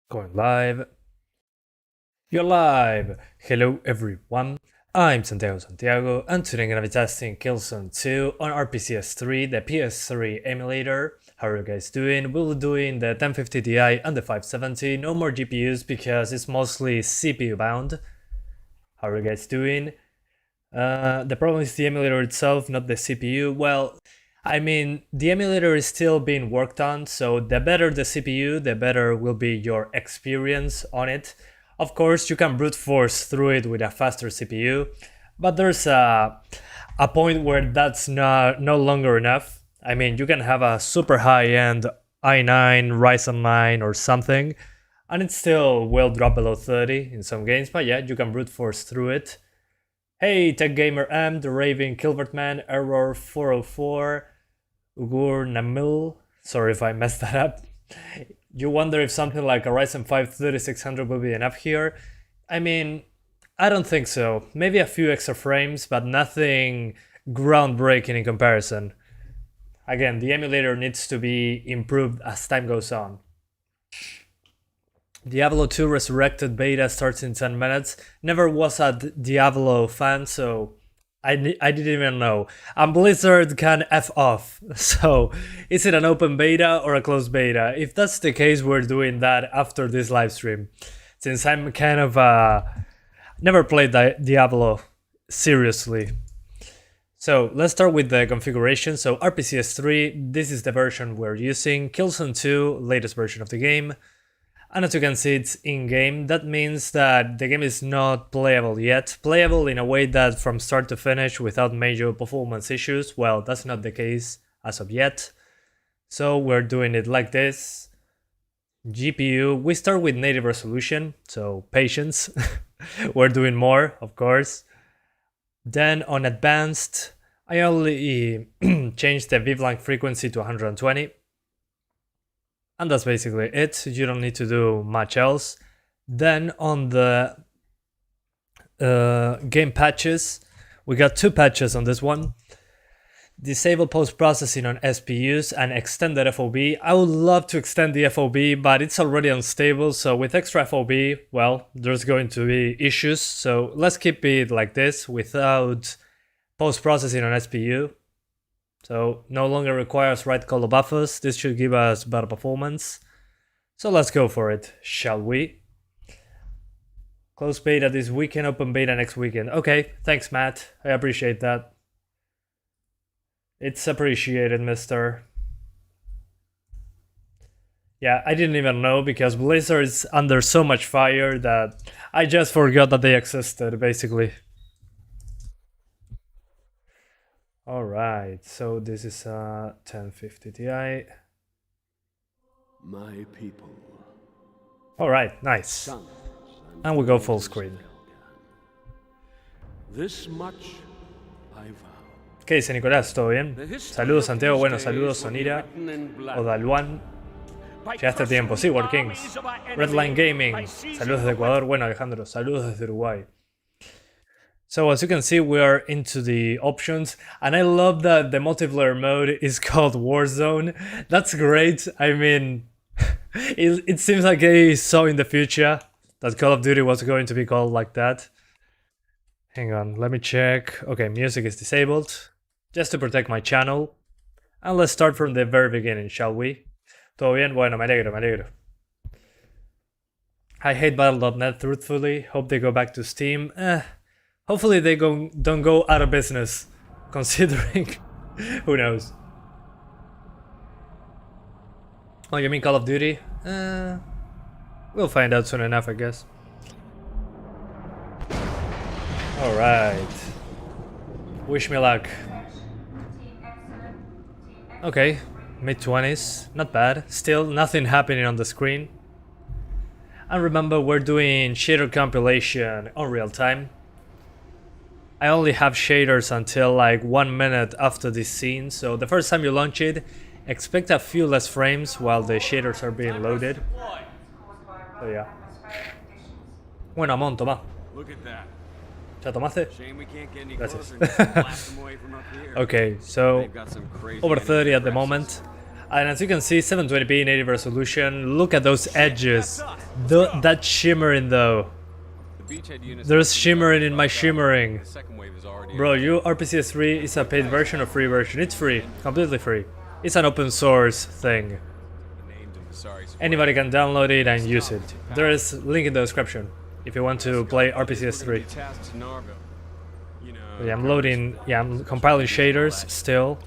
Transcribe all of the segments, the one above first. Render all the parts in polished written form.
Going live. You're live! Hello everyone, I'm Santiago, and today I'm gonna be testing Killzone 2 on RPCS3, the PS3 emulator. How are you guys doing? We'll be doing the 1050 Ti and the 570, no more GPUs because it's mostly CPU bound. How are you guys doing? The problem is the emulator itself, not the CPU. Well, I mean, the emulator is still being worked on, so the better the CPU, the better will be your experience on it. Of course, you can brute force through it with a faster CPU, but there's a point where that's no longer enough. I mean, you can have a super high-end i9, Ryzen 9 or something, and it still will drop below 30 in some games, but yeah, you can brute force through it. Hey, Tech Gamer M, The Raven, Kilbertman, Error 404, Ugur Namil, sorry if I messed that up. You wonder if something like a Ryzen 5 3600 will be enough here? I mean, I don't think so. Maybe a few extra frames, but nothing groundbreaking in comparison. Again, the emulator needs to be improved as time goes on. Diablo 2 Resurrected beta starts in 10 minutes. Never was a Diablo fan, so I didn't even know. And Blizzard can F off. So, is it an open beta or a closed beta? If that's the case, we're doing that after this live stream. Since I'm kind of never played Diablo seriously. So, let's start with the configuration. So, RPCS3, this is the version we're using. Killzone 2, latest version of the game. And as you can see, it's in-game. That means that the game is not playable yet. Playable in a way that from start to finish without major performance issues. Well, that's not the case as of yet. So we're doing it like this. GPU, we start with native resolution, so patience. We're doing more, of course. Then on advanced, I only changed the wavelength frequency to 120. And that's basically it. You don't need to do much else. Then on the game patches, we got two patches on this one. Disable post-processing on SPUs and extended FOV. I would love to extend the FOV, but it's already unstable. So with extra FOV, well, there's going to be issues. So let's keep it like this without post-processing on SPU. So no longer requires right color buffers. This should give us better performance. So let's go for it, shall we? Close beta this weekend, open beta next weekend. Okay, thanks Matt, I appreciate that. It's appreciated, mister. Yeah, I didn't even know because Blizzard is under so much fire that I just forgot that they existed, basically. Alright, so this is a 1050 Ti. My people. Alright, nice. And we go full screen. This much I vow. ¿Qué dice Nicolás? ¿Todo bien? Saludos Santiago, bueno, saludos Sonira, Odaluan. Llegaste a tiempo, sí, War Kings. Redline Gaming, saludos desde Ecuador, bueno Alejandro, saludos desde Uruguay. So as you can see, we are into the options, and I love that the multiplayer mode is called Warzone. That's great. I mean, it seems like they saw in the future that Call of Duty was going to be called like that. Hang on, let me check. Okay, music is disabled, just to protect my channel. And let's start from the very beginning, shall we? ¿Todo bien? Bueno, me alegro, me alegro. I hate Battle.net, truthfully. Hope they go back to Steam. Hopefully they don't go out of business, considering. Who knows? Oh, you mean Call of Duty? We'll find out soon enough, I guess. Alright. Wish me luck. Okay, mid-20s, not bad. Still nothing happening on the screen. And remember, we're doing shader compilation on real time. I only have shaders until like 1 minute after this scene, so the first time you launch it, expect a few less frames while the shaders are being loaded. So yeah. Bueno, Amon, toma. ¿Ya tomaste? Gracias. Okay, so over 30 at the moment. And as you can see, 720p native resolution. Look at those edges. That shimmering though. There's shimmering in my shimmering. Bro, RPCS3 is a paid version or free version? It's free, completely free. It's an open source thing. Anybody can download it and use it. There is a link in the description if you want to play RPCS3. Yeah, I'm loading, I'm compiling shaders still.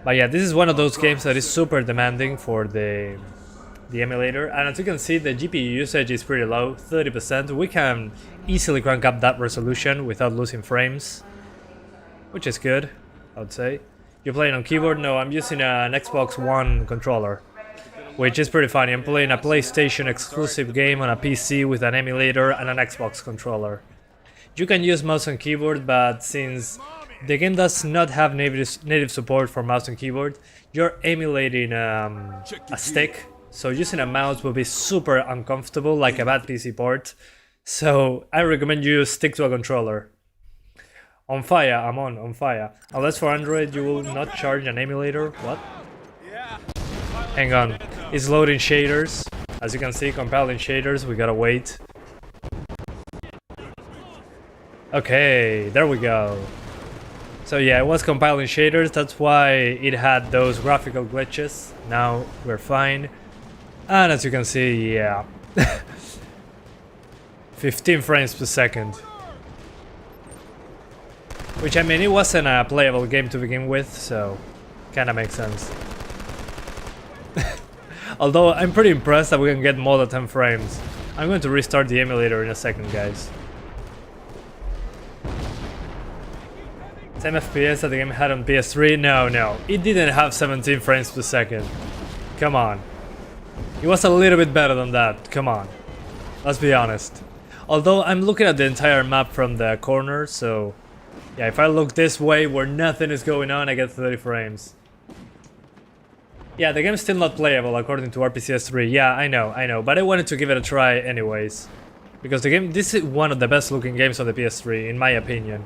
But yeah, this is one of those games that is super demanding for the emulator, and as you can see, the GPU usage is pretty low, 30%. We can easily crank up that resolution without losing frames, which is good, I would say. You're playing on keyboard? No, I'm using an Xbox One controller, which is pretty funny. I'm playing a PlayStation exclusive game on a PC with an emulator and an Xbox controller. You can use mouse and keyboard, but since the game does not have native support for mouse and keyboard, you're emulating a stick, so using a mouse will be super uncomfortable, like a bad PC port. So I recommend you stick to a controller. On fire, I'm on fire. Unless for Android you will not charge an emulator. What? Hang on, it's loading shaders. As you can see, compiling shaders, we gotta wait. Okay, there we go. So yeah, it was compiling shaders, that's why it had those graphical glitches. Now we're fine. And as you can see, yeah. 15 frames per second. Which, I mean, it wasn't a playable game to begin with, so kinda makes sense. Although I'm pretty impressed that we can get more than 10 frames. I'm going to restart the emulator in a second, guys. Same FPS that the game had on PS3? No, it didn't have 17 frames per second. Come on. It was a little bit better than that, come on. Let's be honest. Although I'm looking at the entire map from the corner, so yeah, if I look this way where nothing is going on, I get 30 frames. Yeah, the game's still not playable according to RPCS3. Yeah, I know, but I wanted to give it a try anyways. Because the game, this is one of the best looking games on the PS3, in my opinion.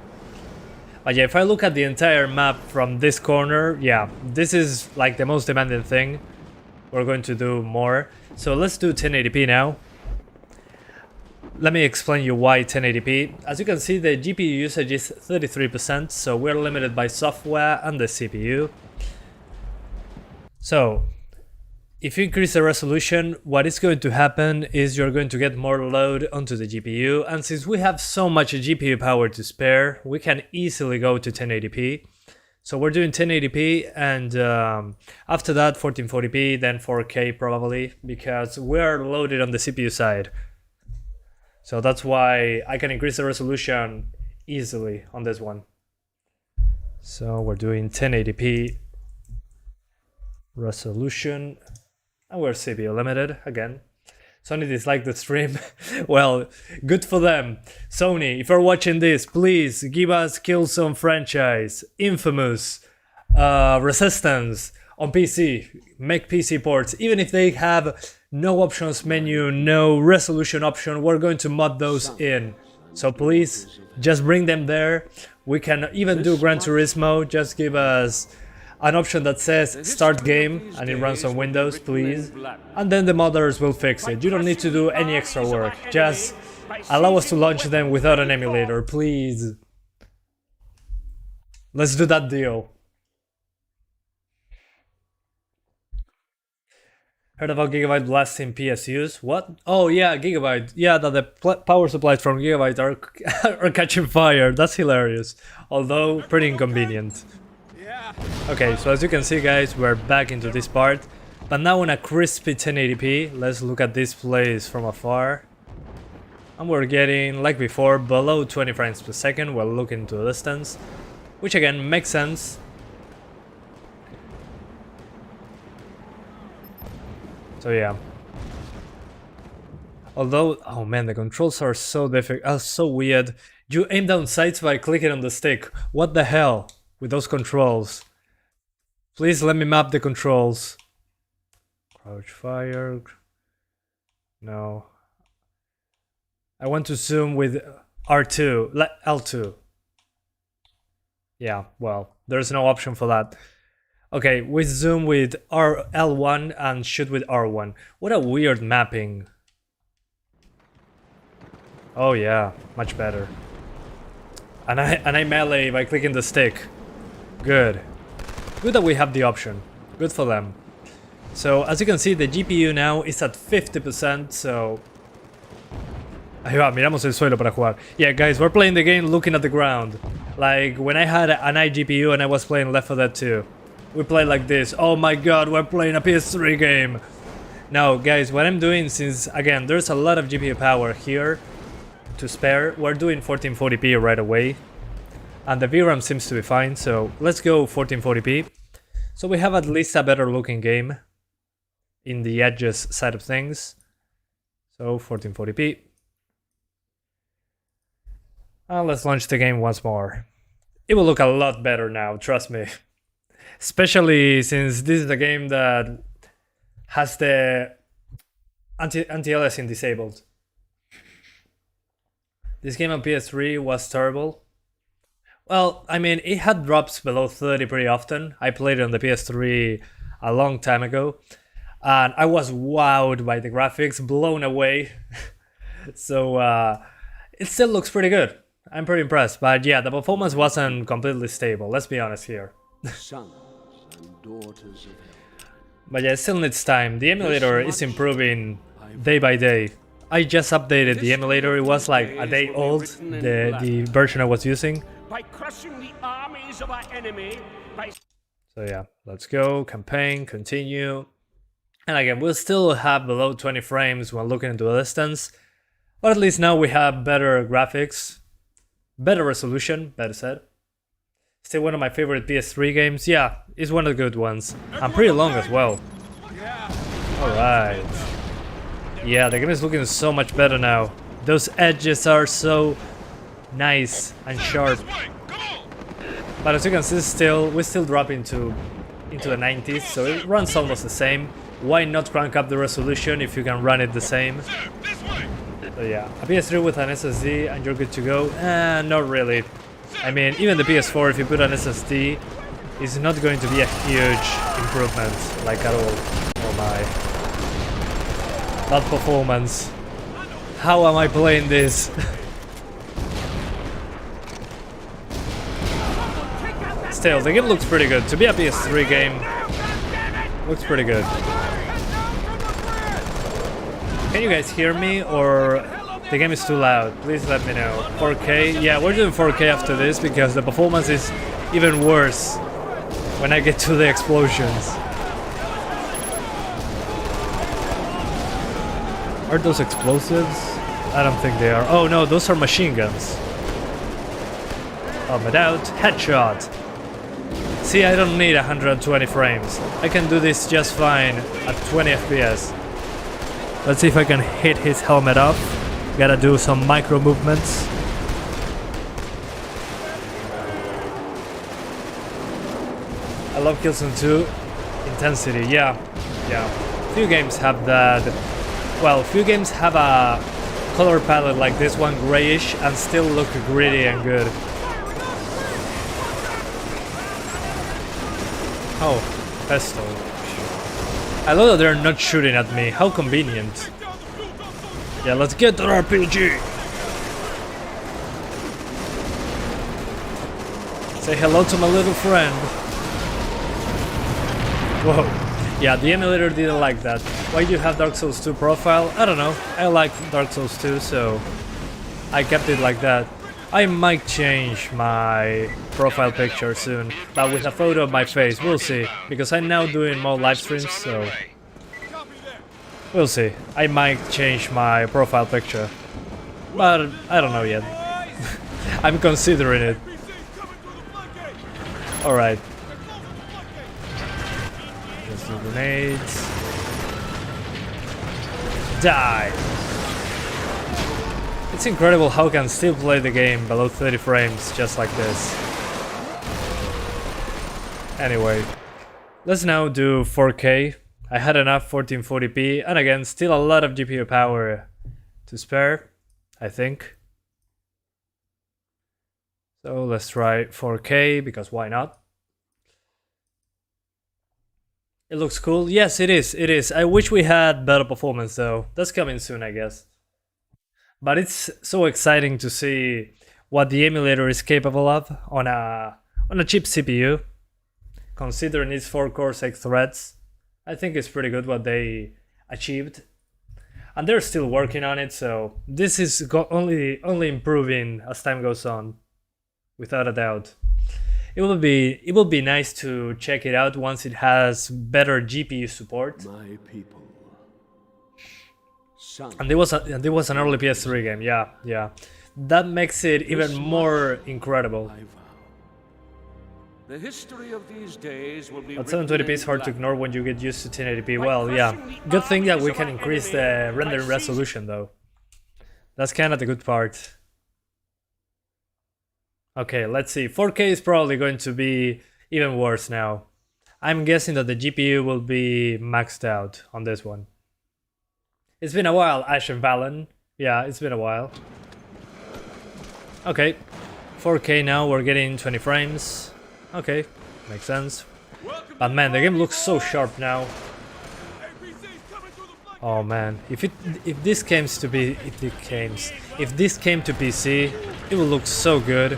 But yeah, if I look at the entire map from this corner, yeah, this is like the most demanding thing. We're going to do more. So let's do 1080p now. Let me explain you why 1080p. As you can see, the GPU usage is 33%, so we're limited by software and the CPU. So, if you increase the resolution, what is going to happen is you're going to get more load onto the GPU, and since we have so much GPU power to spare, we can easily go to 1080p. So we're doing 1080p, and after that 1440p, then 4K probably, because we're loaded on the CPU side. So that's why I can increase the resolution easily on this one. So we're doing 1080p resolution, and we're CPU limited again. Sony disliked the stream. Well, good for them. Sony, if you're watching this, please give us Killzone franchise, Infamous, Resistance on PC. Make PC ports, even if they have no options menu, no resolution option, we're going to mod those in. So please, just bring them there. We can even do Gran Turismo, just give us an option that says start game and it runs on Windows, please. And then the modders will fix it. You don't need to do any extra work. Just allow us to launch them without an emulator, please. Let's do that deal. Heard about Gigabyte blasting PSUs? What? Oh yeah, Gigabyte. Yeah, that the power supplies from Gigabyte are catching fire. That's hilarious. Although pretty inconvenient. Okay, so as you can see, guys, we're back into this part. But now in a crispy 1080p. Let's look at this place from afar. And we're getting, like before, below 20 frames per second. We're looking to a distance, which again makes sense. So yeah. Although, oh man, the controls are so difficult, so weird. You aim down sights by clicking on the stick. What the hell with those controls? Please let me map the controls. Crouch fire. No. I want to zoom with R2, L2. Yeah, well, there's no option for that. Okay, we zoom with L1 and shoot with R1. What a weird mapping. Oh yeah, much better. And I melee by clicking the stick. Good. Good that we have the option. Good for them. So as you can see, the GPU now is at 50%, so... Ahí va, miramos el suelo para jugar. Yeah, guys, we're playing the game looking at the ground. Like, when I had an iGPU and I was playing Left 4 Dead 2. We play like this. Oh my god, we're playing a PS3 game. Now, guys, what I'm doing, since, again, there's a lot of GPU power here to spare, we're doing 1440p right away. And the VRAM seems to be fine, so let's go 1440p. So we have at least a better looking game in the edges side of things. So 1440p. And let's launch the game once more. It will look a lot better now, trust me. Especially since this is the game that has the anti-aliasing disabled. This game on PS3 was terrible. Well, I mean, it had drops below 30 pretty often. I played it on the PS3 a long time ago. And I was wowed by the graphics, blown away. So, it still looks pretty good. I'm pretty impressed. But yeah, the performance wasn't completely stable, let's be honest here. Sons and daughters of hell. But yeah, it still needs time. The emulator is improving day by day. I just updated the emulator. It was like a day old, the version I was using. By crushing the armies of our enemy, by... So yeah, let's go, campaign, continue. And again, we'll still have below 20 frames when looking into the distance. But at least now we have better graphics, better resolution, better said. Still one of my favorite PS3 games. Yeah, it's one of the good ones. And pretty long as well. Alright. Yeah, the game is looking so much better now. Those edges are so nice and sharp. But as you can see, we still drop into the 90s, so it runs almost the same. Why not crank up the resolution if you can run it the same? So yeah, a PS3 with an SSD and you're good to go? Not really. I mean, even the PS4, if you put an SSD, is not going to be a huge improvement, like at all. Oh my. Not performance. How am I playing this? Still, the game looks pretty good. To be a PS3 game, looks pretty good. Can you guys hear me, or the game is too loud? Please let me know. 4K? Yeah, we're doing 4K after this because the performance is even worse when I get to the explosions. Are those explosives? I don't think they are. Oh no, those are machine guns. Helmet out, headshot. See, I don't need 120 frames. I can do this just fine at 20 FPS. Let's see if I can hit his helmet off. Gotta do some micro movements. I love Killzone 2. Intensity, yeah. Few games have that. Well, few games have a color palette like this one, grayish, and still look gritty and good. Oh, pesto. I love that they're not shooting at me. How convenient. Yeah, let's get the RPG. Say hello to my little friend. Whoa. Yeah, the emulator didn't like that. Why do you have Dark Souls 2 profile? I don't know. I like Dark Souls 2, so I kept it like that. I might change my profile picture soon, but with a photo of my face, we'll see. Because I'm now doing more live streams, so we'll see. I might change my profile picture, but I don't know yet. I'm considering it. Alright. Let's do grenades. Die! It's incredible how I can still play the game below 30 frames just like this. Anyway, let's now do 4K. I had enough 1440p, and again, still a lot of GPU power to spare, I think. So let's try 4K, because why not? It looks cool. Yes, it is. It is. I wish we had better performance though. That's coming soon, I guess. But it's so exciting to see what the emulator is capable of on a cheap CPU. Considering it's 4 core 6 threads, I think it's pretty good what they achieved. And they're still working on it, so this is only improving as time goes on, without a doubt. It will be nice to check it out once it has better GPU support. My people. And there was an early PS3 game, yeah. That makes it even more incredible. The history of these days will be. But 720p is hard to ignore when you get used to 1080p. Well, yeah. Good thing that we can increase the rendering resolution though. That's kind of the good part. Okay, let's see. 4K is probably going to be even worse now. I'm guessing that the GPU will be maxed out on this one. It's been a while, Ash and Valen. Yeah, it's been a while. Okay, 4K now, we're getting 20 frames. Okay, makes sense. But man, the game looks so sharp now. Oh man, if this came to PC, it will look so good.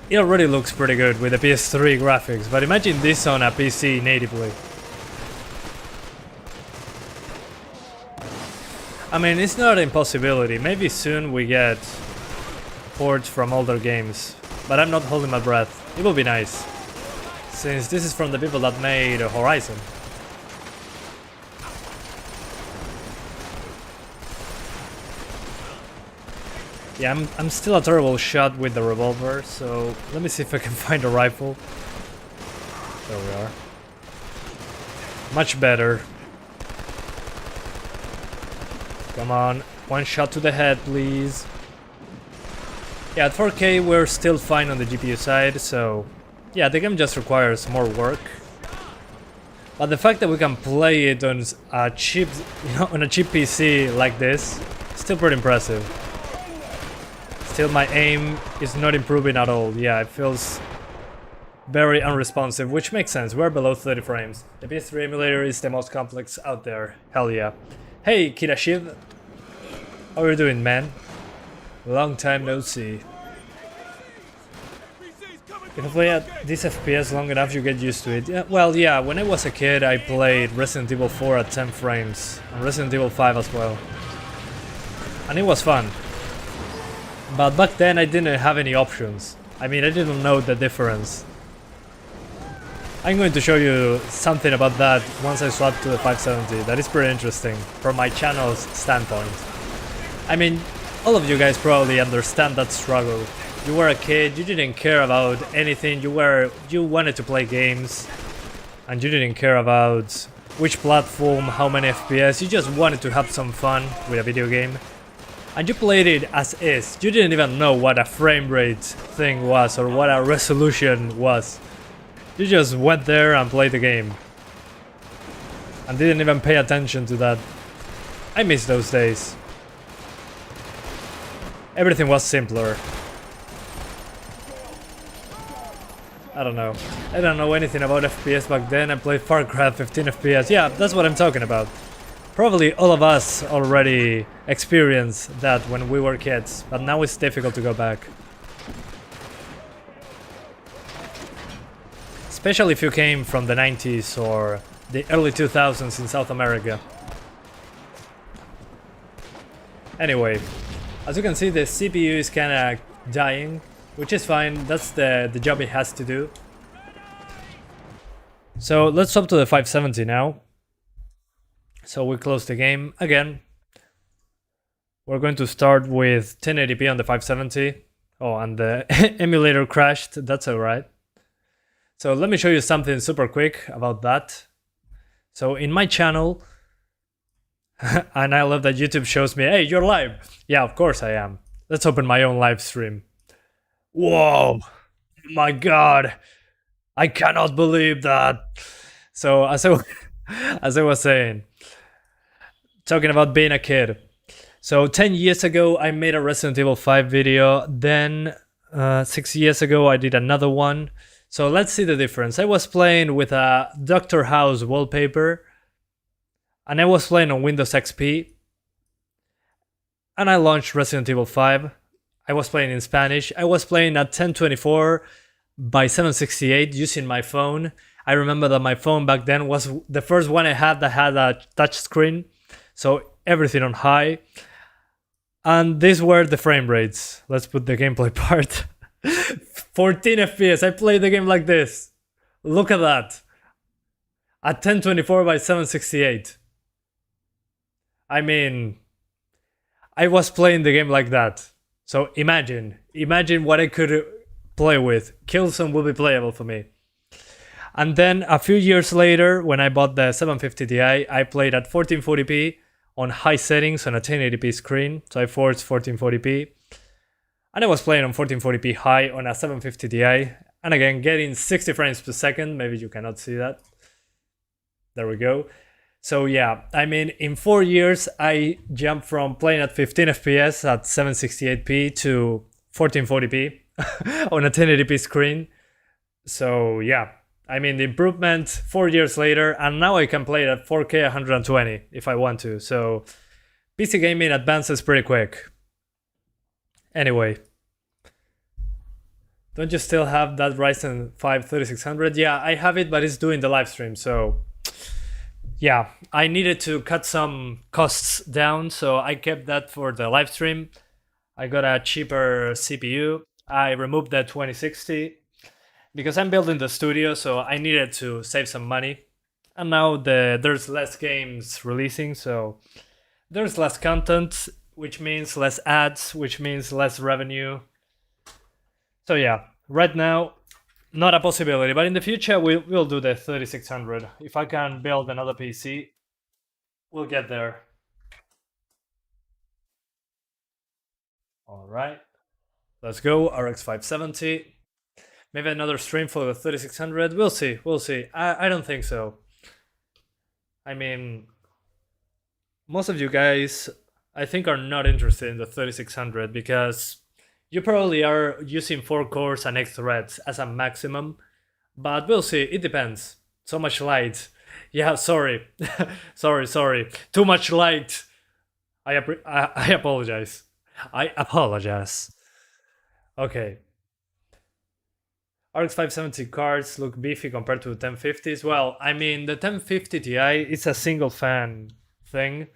It already looks pretty good with the PS3 graphics, but imagine this on a PC natively. I mean, it's not an impossibility. Maybe soon we get ports from older games, but I'm not holding my breath. It will be nice, since this is from the people that made Horizon. Yeah, I'm still a terrible shot with the revolver, so let me see if I can find a rifle. There we are. Much better. Come on, one shot to the head, please. Yeah, at 4K we're still fine on the GPU side, so yeah, the game just requires more work. But the fact that we can play it on a cheap, on a cheap PC like this, still pretty impressive. Still, my aim is not improving at all. Yeah, it feels very unresponsive, which makes sense. We're below 30 frames. The PS3 emulator is the most complex out there. Hell yeah. Hey, Kirashiv. How are you doing, man? Long time no see. If you play at this FPS long enough, you get used to it. Yeah, well, yeah, when I was a kid, I played Resident Evil 4 at 10 frames. And Resident Evil 5 as well. And it was fun. But back then I didn't have any options. I mean, I didn't know the difference. I'm going to show you something about that once I swap to the 570. That is pretty interesting from my channel's standpoint. I mean, all of you guys probably understand that struggle. You were a kid, you didn't care about anything, you wanted to play games, and you didn't care about which platform, how many FPS, you just wanted to have some fun with a video game. And you played it as is. You didn't even know what a frame rate thing was or what a resolution was. You just went there and played the game. And didn't even pay attention to that. I miss those days. Everything was simpler. I don't know. I don't know anything about FPS back then. I played Far Cry 15 FPS. Yeah, that's what I'm talking about. Probably all of us already experienced that when we were kids, but now it's difficult to go back. Especially if you came from the 90s or the early 2000s in South America. Anyway, as you can see, the CPU is kinda dying, which is fine. That's the job it has to do. So let's swap to the 570 now. So we close the game again. We're going to start with 1080p on the 570. Oh, and the emulator crashed. That's alright. So let me show you something super quick about that. So in my channel, and I love that YouTube shows me, hey, you're live. Yeah, of course I am. Let's open my own live stream. Whoa, my God, I cannot believe that. So as I was saying, talking about being a kid. So 10 years ago, I made a Resident Evil 5 video. Then 6 years ago, I did another one. So let's see the difference. I was playing with a Dr. House wallpaper, and I was playing on Windows XP, and I launched Resident Evil 5. I was playing in Spanish. I was playing at 1024 by 768 using my phone. I remember that my phone back then was the first one I had that had a touch screen, so everything on high. And these were the frame rates. Let's put the gameplay part. 14 FPS. I played the game like this. Look at that. At 1024 by 768. I mean, I was playing the game like that. So imagine what I could play with. Killzone will be playable for me. And then a few years later, when I bought the 750 Ti, I played at 1440p on high settings on a 1080p screen. So I forced 1440p. And I was playing on 1440p high on a 750 Ti. And again, getting 60 frames per second. Maybe you cannot see that. There we go. So yeah, I mean, in 4 years, I jumped from playing at 15 FPS at 768p to 1440p on a 1080p screen. So yeah, I mean, the improvement 4 years later, and now I can play it at 4K 120 if I want to. So PC gaming advances pretty quick. Anyway, don't you still have that Ryzen 5 3600? Yeah, I have it, but it's doing the live stream. So yeah, I needed to cut some costs down, so I kept that for the live stream. I got a cheaper CPU. I removed the 2060 because I'm building the studio, so I needed to save some money. And now there's less games releasing, so there's less content, which means less ads, which means less revenue. So yeah, right now, not a possibility, but in the future we'll do the 3600. If I can build another PC, we'll get there. All right, let's go. RX 570. Maybe another stream for the 3600. We'll see. I don't think so. I mean, most of you guys, I think, are not interested in the 3600 because you probably are using 4 cores and 8 threads as a maximum, but we'll see. It depends. So much light. Yeah, sorry. sorry. Too much light. I apologize. Okay. RX 570 cards look beefy compared to the 1050s. Well, I mean, the 1050 Ti is a single fan thing.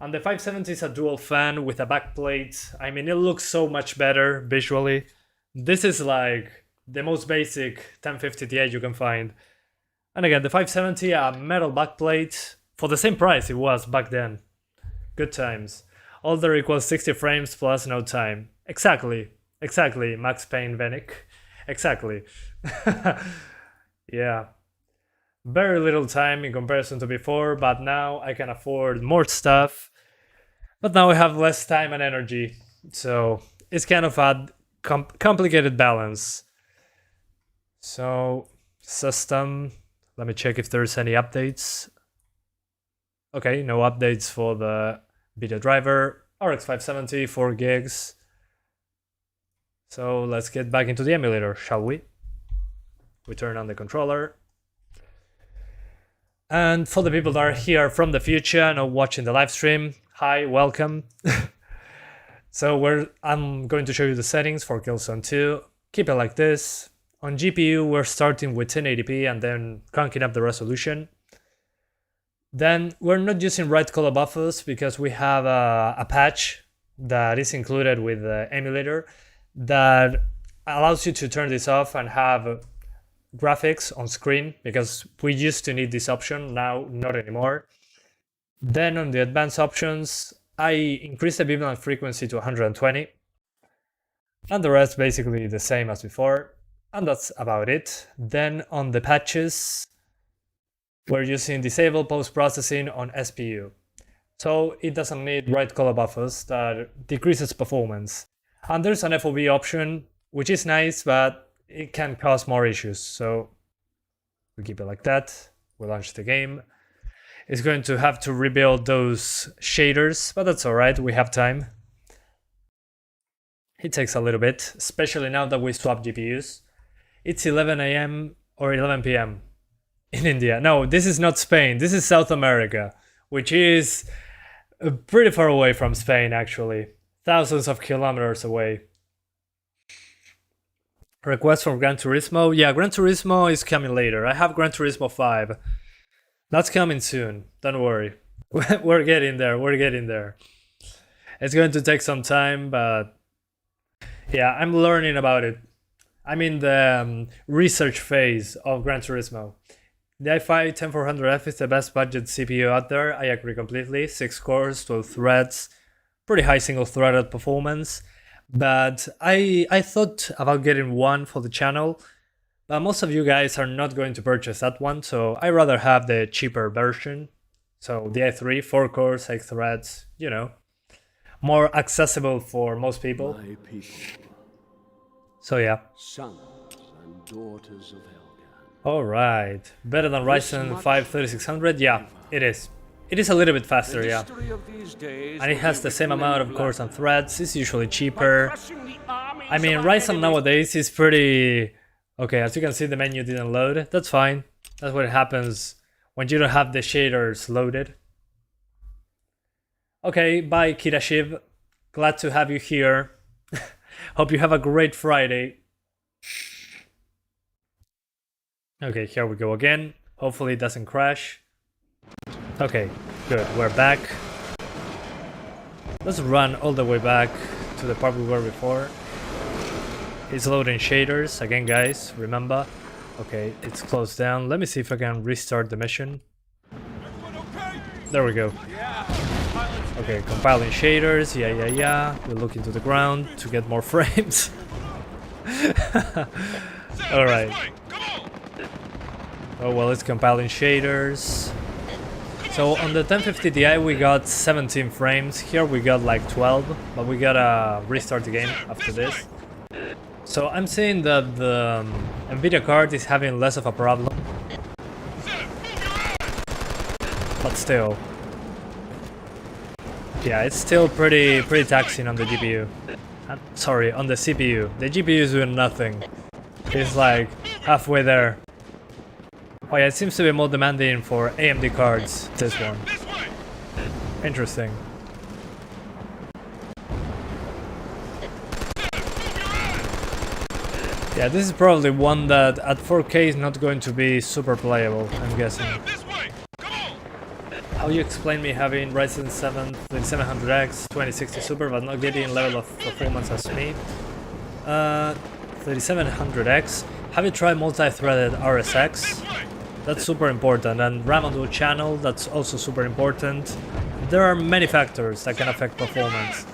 And the 570 is a dual fan with a backplate. I mean, it looks so much better visually. This is like the most basic 1050 Ti you can find. And again, the 570, a metal backplate for the same price it was back then. Good times. Older equals 60 frames plus no time. Exactly, Max Payne Venick. Exactly. Yeah. Very little time in comparison to before, but now I can afford more stuff. But now I have less time and energy, so it's kind of a complicated balance. So, system, let me check if there's any updates. Okay, no updates for the video driver. RX 570, 4 gigs. So let's get back into the emulator, shall we? We turn on the controller. And for the people that are here from the future and are watching the live stream, hi, welcome. So I'm going to show you the settings for Killzone 2. Keep it like this. On GPU, we're starting with 1080p and then cranking up the resolution. Then we're not using right color buffers because we have a patch that is included with the emulator that allows you to turn this off and have graphics on screen, because we used to need this option, now not anymore. Then on the advanced options, I increased the bitrate frequency to 120, and the rest basically the same as before, and that's about it. Then on the patches, we're using disable post-processing on SPU, so it doesn't need right color buffers that decreases performance. And there's an FOV option, which is nice, but it can cause more issues, so we keep it like that. We launch the game. It's going to have to rebuild those shaders, but that's alright, we have time. It takes a little bit, especially now that we swap GPUs. It's 11 a.m. or 11 p.m. in India. No, this is not Spain. This is South America, which is pretty far away from Spain, actually. Thousands of kilometers away. Request from Gran Turismo. Yeah, Gran Turismo is coming later. I have Gran Turismo 5. That's coming soon. Don't worry. We're getting there. We're getting there. It's going to take some time, but yeah, I'm learning about it. I'm in the research phase of Gran Turismo. The i5 10400F is the best budget CPU out there. I agree completely. 6 cores, 12 threads, pretty high single-threaded performance. But I thought about getting one for the channel, but most of you guys are not going to purchase that one, so I rather have the cheaper version. So the i3, 4 cores, 6 threads, you know, more accessible for most people. My people, So yeah. sons and daughters of Helga. Alright, better than Ryzen 5 3600? Yeah, it is. It is a little bit faster, yeah. And it has the same amount of cores and threads, it's usually cheaper. I mean, Ryzen nowadays is pretty... Okay, as you can see, the menu didn't load. That's fine. That's what happens when you don't have the shaders loaded. Okay, bye Kirashiv. Glad to have you here. Hope you have a great Friday. Okay, here we go again. Hopefully it doesn't crash. Okay, good, we're back. Let's run all the way back to the part we were before. It's loading shaders, again guys, remember. Okay, it's closed down. Let me see if I can restart the mission. There we go. Okay, compiling shaders, yeah. We look into the ground to get more frames. Alright. Oh well, it's compiling shaders. So on the 1050 Ti we got 17 frames, here we got like 12, but we gotta restart the game after this. So I'm seeing that the NVIDIA card is having less of a problem. But still. Yeah, it's still pretty taxing on the GPU. Sorry, on the CPU. The GPU is doing nothing. It's like halfway there. Oh yeah, it seems to be more demanding for AMD cards, this one. Interesting. Yeah, this is probably one that at 4K is not going to be super playable, I'm guessing. How you explain me having Ryzen 7 3700X 2060 Super but not getting level of performance as me? 3700X, have you tried multi-threaded RSX? That's super important, and RAM on dual channel, that's also super important. There are many factors that can affect performance.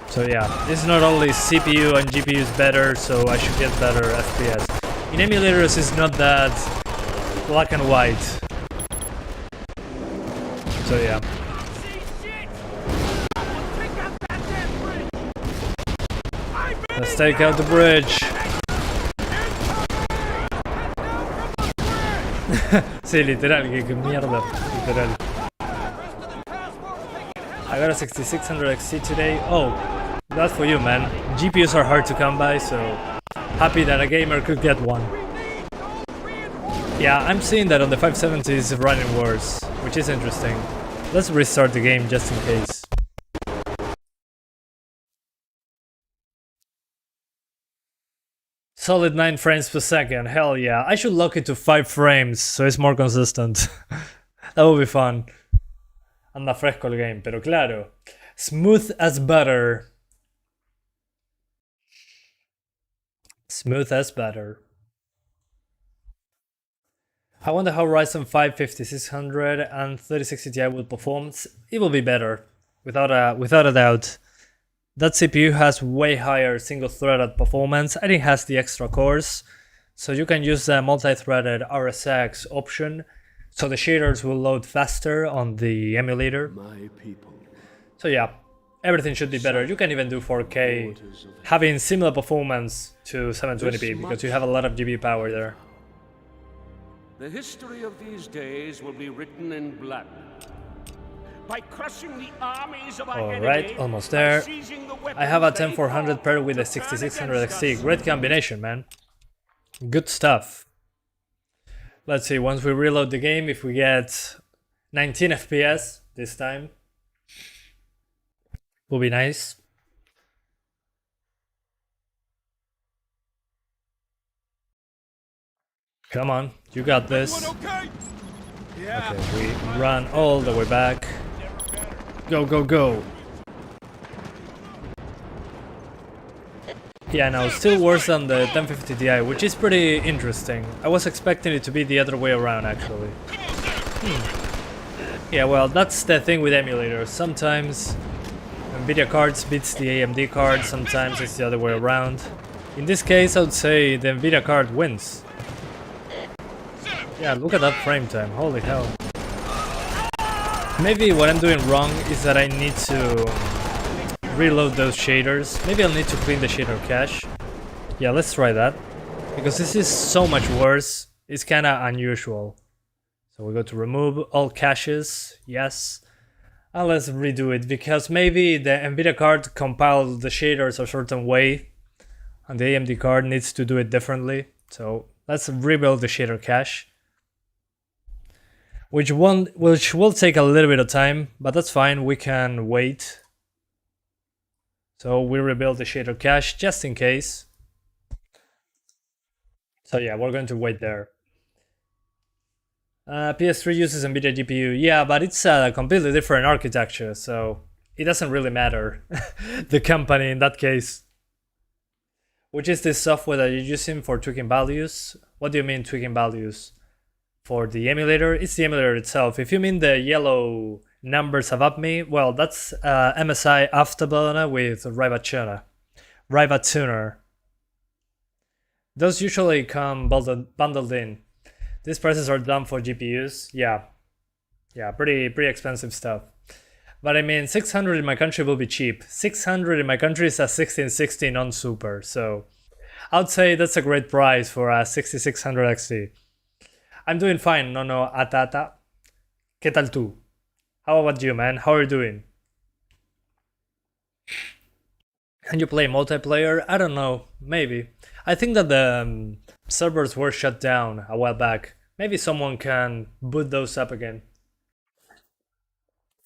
So yeah, it's not only CPU and GPU is better, so I should get better FPS. In emulators it's not that black and white. So yeah. Let's take out the bridge. Sí, literal, que mierda, literal. I got a 6600 XT today. Oh, that's for you, man. GPUs are hard to come by, so happy that a gamer could get one. Yeah, I'm seeing that on the 570 is running worse, which is interesting. Let's restart the game just in case. Solid 9 frames per second, hell yeah. I should lock it to 5 frames so it's more consistent. That would be fun. Anda fresco el game, pero claro. Smooth as butter. Smooth as butter. I wonder how Ryzen 5 5600 and 3060 Ti will perform. It will be better, without a doubt. That CPU has way higher single-threaded performance, and it has the extra cores, so you can use the multi-threaded RSX option, so the shaders will load faster on the emulator. My people. So yeah, everything should be better. You can even do 4K, having similar performance to 720p, because you have a lot of GPU power there. The history of these days will be written in blood. by crushing the armies of our Alright, enemy, almost by there. seizing the I have a weapons they 10400 hold paired with a to turn 6600 against XT. us. Great combination, man. Good stuff. Let's see, once we reload the game, if we get 19 FPS this time, will be nice. Come on, you got this. Okay, Okay, we run all the way back. Go, go, go. Yeah, no, still worse than the 1050 Ti, which is pretty interesting. I was expecting it to be the other way around, actually. Yeah, well, that's the thing with emulators. Sometimes NVIDIA cards beats the AMD card, sometimes it's the other way around. In this case, I would say the NVIDIA card wins. Yeah, look at that frame time, holy hell. Maybe what I'm doing wrong is that I need to reload those shaders. Maybe I'll need to clean the shader cache. Yeah, let's try that. Because this is so much worse, it's kinda unusual. So we go to remove all caches, yes. And let's redo it, because maybe the NVIDIA card compiled the shaders a certain way, and the AMD card needs to do it differently. So let's rebuild the shader cache. Which will take a little bit of time, but that's fine, we can wait. So we rebuild the shader cache just in case. So yeah, we're going to wait there. PS3 uses NVIDIA GPU, yeah, but it's a completely different architecture, so it doesn't really matter, the company in that case. Which is this software that you're using for tweaking values? What do you mean tweaking values? For the emulator? It's the emulator itself. If you mean the yellow numbers above me, well, that's MSI Afterburner with Riva Tuner. Those usually come bundled in. These prices are done for GPUs. Yeah, pretty expensive stuff. But I mean, 600 in my country will be cheap. 600 in my country is a 1660 non-super, so I would say that's a great price for a 6600 XT. I'm doing fine, no, atata. ¿Qué tal tú? How about you, man? How are you doing? Can you play multiplayer? I don't know, maybe. I think that the servers were shut down a while back. Maybe someone can boot those up again.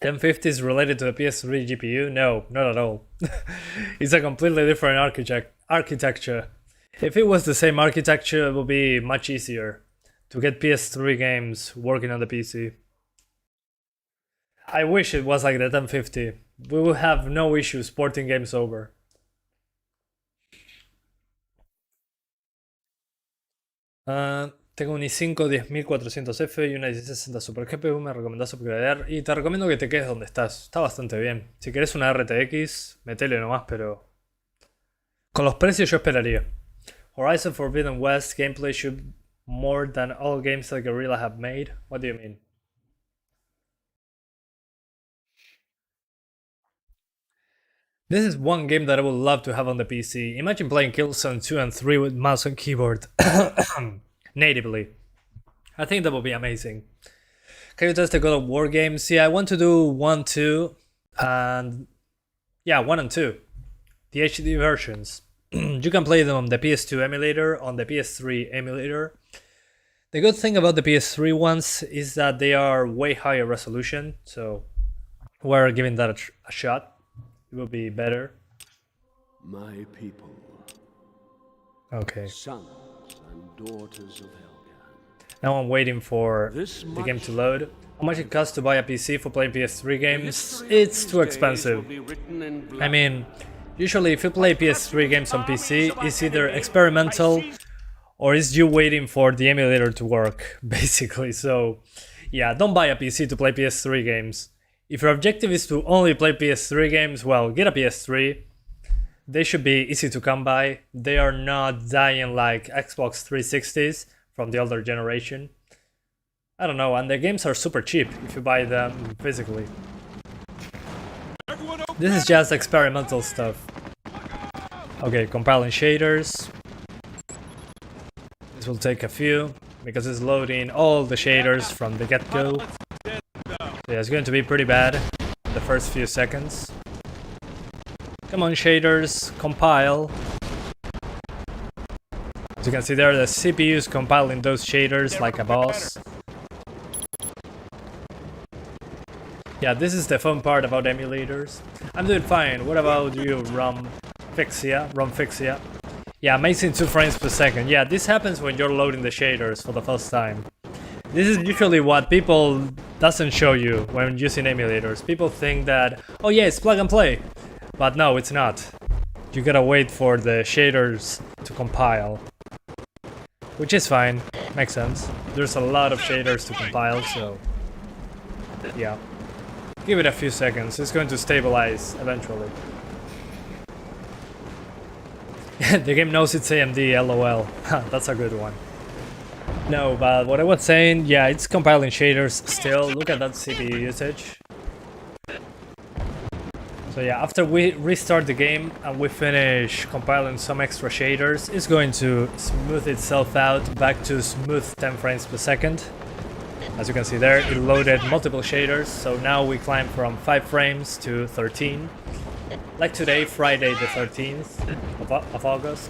1050 is related to the PS3 GPU? No, not at all. It's a completely different architecture. If it was the same architecture, it would be much easier to get PS3 games working on the PC. I wish it was like the 1050. We will have no issues porting games over. Tengo un i5 10400F y una 1660 Super GPU, me recomendás upgradear y te recomiendo que te quedes donde estás, está bastante bien. Si querés una RTX, metele nomás, pero con los precios yo esperaría. Horizon Forbidden West gameplay should more than all games that Guerrilla have made. What do you mean? This is one game that I would love to have on the PC. Imagine playing Killzone 2 and 3 with mouse and keyboard natively. I think that would be amazing. Can you test the God of War games? Yeah, I want to do 1, 2, and yeah, 1 and 2. The HD versions. You can play them on the PS2 emulator, on the PS3 emulator. The good thing about the PS3 ones is that they are way higher resolution, so we're giving that a shot. It will be better. My people. Okay. Sons and daughters of Helga. Now I'm waiting for the game to load. How much it costs to buy a PC for playing PS3 games? It's too expensive. I mean, usually if you play PS3 games on PC, it's either experimental or it's you waiting for the emulator to work, basically. So yeah, don't buy a PC to play PS3 games. If your objective is to only play PS3 games, well, get a PS3. They should be easy to come by. They are not dying like Xbox 360s from the older generation. I don't know, and the games are super cheap if you buy them physically. This is just experimental stuff. Okay, compiling shaders. This will take a few, because it's loading all the shaders from the get-go. Yeah, it's going to be pretty bad. the first few seconds. Come on, shaders, compile. As you can see there, the CPU is compiling those shaders like a boss. Yeah, this is the fun part about emulators. I'm doing fine. What about you, ROM Fixia? Yeah, amazing 2 frames per second. Yeah, this happens when you're loading the shaders for the first time. This is usually what people doesn't show you when using emulators. People think that, oh yeah, it's plug and play. But no, it's not. You gotta wait for the shaders to compile. Which is fine, makes sense. There's a lot of shaders to compile, so yeah. Give it a few seconds, it's going to stabilize eventually. The game knows it's AMD, lol. That's a good one. No, but what I was saying, yeah, it's compiling shaders still. Look at that CPU usage. So yeah, after we restart the game and we finish compiling some extra shaders, it's going to smooth itself out back to smooth 10 frames per second. As you can see there, it loaded multiple shaders, so now we climb from 5 frames to 13. Like today, Friday the 13th of August.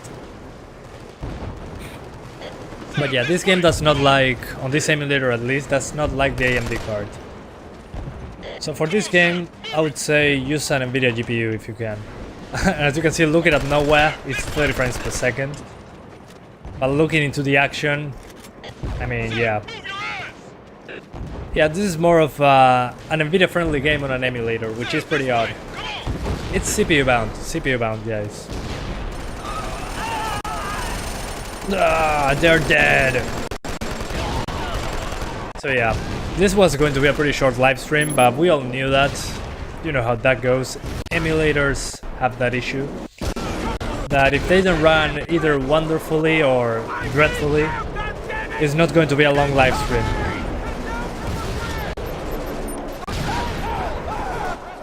But yeah, this game does not like, on this emulator at least, does not like the AMD card. So for this game, I would say use an NVIDIA GPU if you can. As you can see, looking at nowhere, it's 30 frames per second. But looking into the action, I mean, yeah. Yeah, this is more of an NVIDIA friendly game on an emulator, which is pretty odd. It's CPU bound, guys. Ah, they're dead. So yeah, this was going to be a pretty short live stream, but we all knew that. You know how that goes. Emulators have that issue. That if they don't run either wonderfully or dreadfully, it's not going to be a long live stream.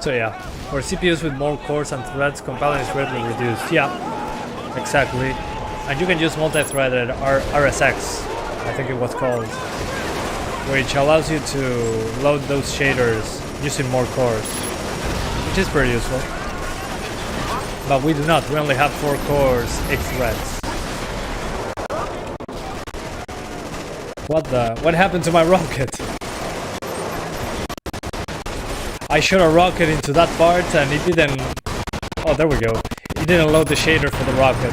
So yeah, for CPUs with more cores and threads, compiling is greatly reduced. Yeah, exactly. And you can use multi-threaded RSX, I think it was called, which allows you to load those shaders using more cores, which is pretty useful. But we do not, we only have 4 cores, 8 threads. What happened to my rocket? I shot a rocket into that part and it didn't... Oh, there we go. It didn't load the shader for the rocket.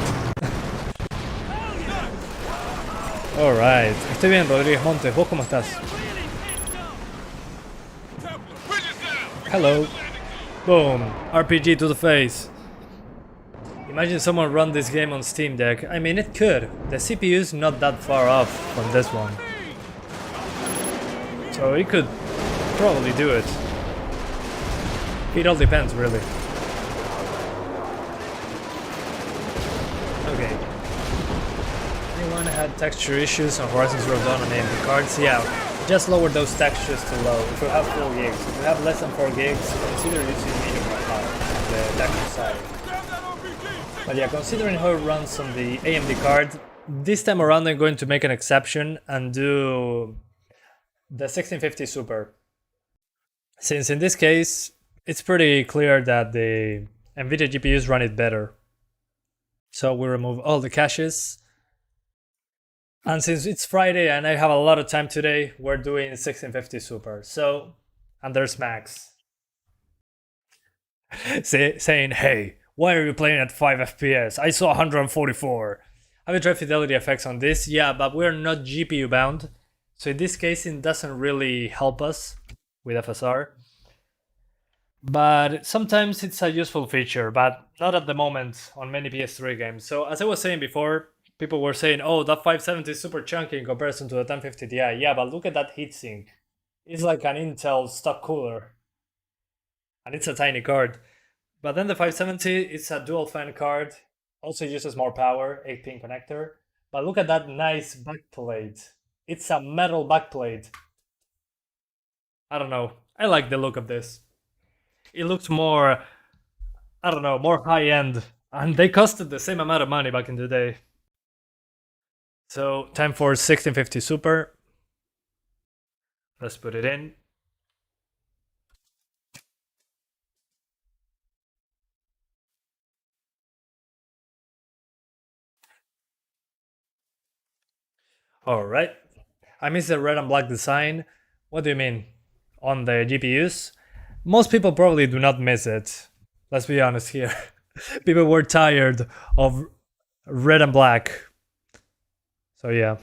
Alright. Estoy bien, Rodríguez Montes. ¿Vos cómo estás? Hello. Boom. RPG to the face. Imagine someone run this game on Steam Deck. I mean, it could. The CPU is not that far off from this one. So it could probably do it. It all depends, really. Okay. Anyone had texture issues on Horizon Zero Dawn on AMD cards? Yeah, just lower those textures to low. If you have 4 gigs. If you have less than 4 gigs, consider using medium or high on the texture side. But yeah, considering how it runs on the AMD card, this time around I'm going to make an exception and do the 1650 Super. Since in this case, it's pretty clear that the NVIDIA GPUs run it better. So we remove all the caches. And since it's Friday and I have a lot of time today, we're doing 1650 Super. So, and there's Max. Saying, hey, why are you playing at 5 FPS? I saw 144. Have you tried fidelity effects on this? Yeah, but we're not GPU bound. So in this case, it doesn't really help us with FSR. But sometimes it's a useful feature, but not at the moment on many PS3 games. So as I was saying before, people were saying, oh, that 570 is super chunky in comparison to the 1050 Ti. Yeah, but look at that heatsink. It's like an Intel stock cooler. And it's a tiny card. But then the 570, it's a dual fan card. Also uses more power, 8-pin connector. But look at that nice backplate. It's a metal backplate. I don't know. I like the look of this. It looks more, I don't know, more high-end. And they costed the same amount of money back in the day. So, time for 1650 Super. Let's put it in. Alright. I miss the red and black design. What do you mean? On the GPUs? Most people probably do not miss it. Let's be honest here. People were tired of red and black. So yeah.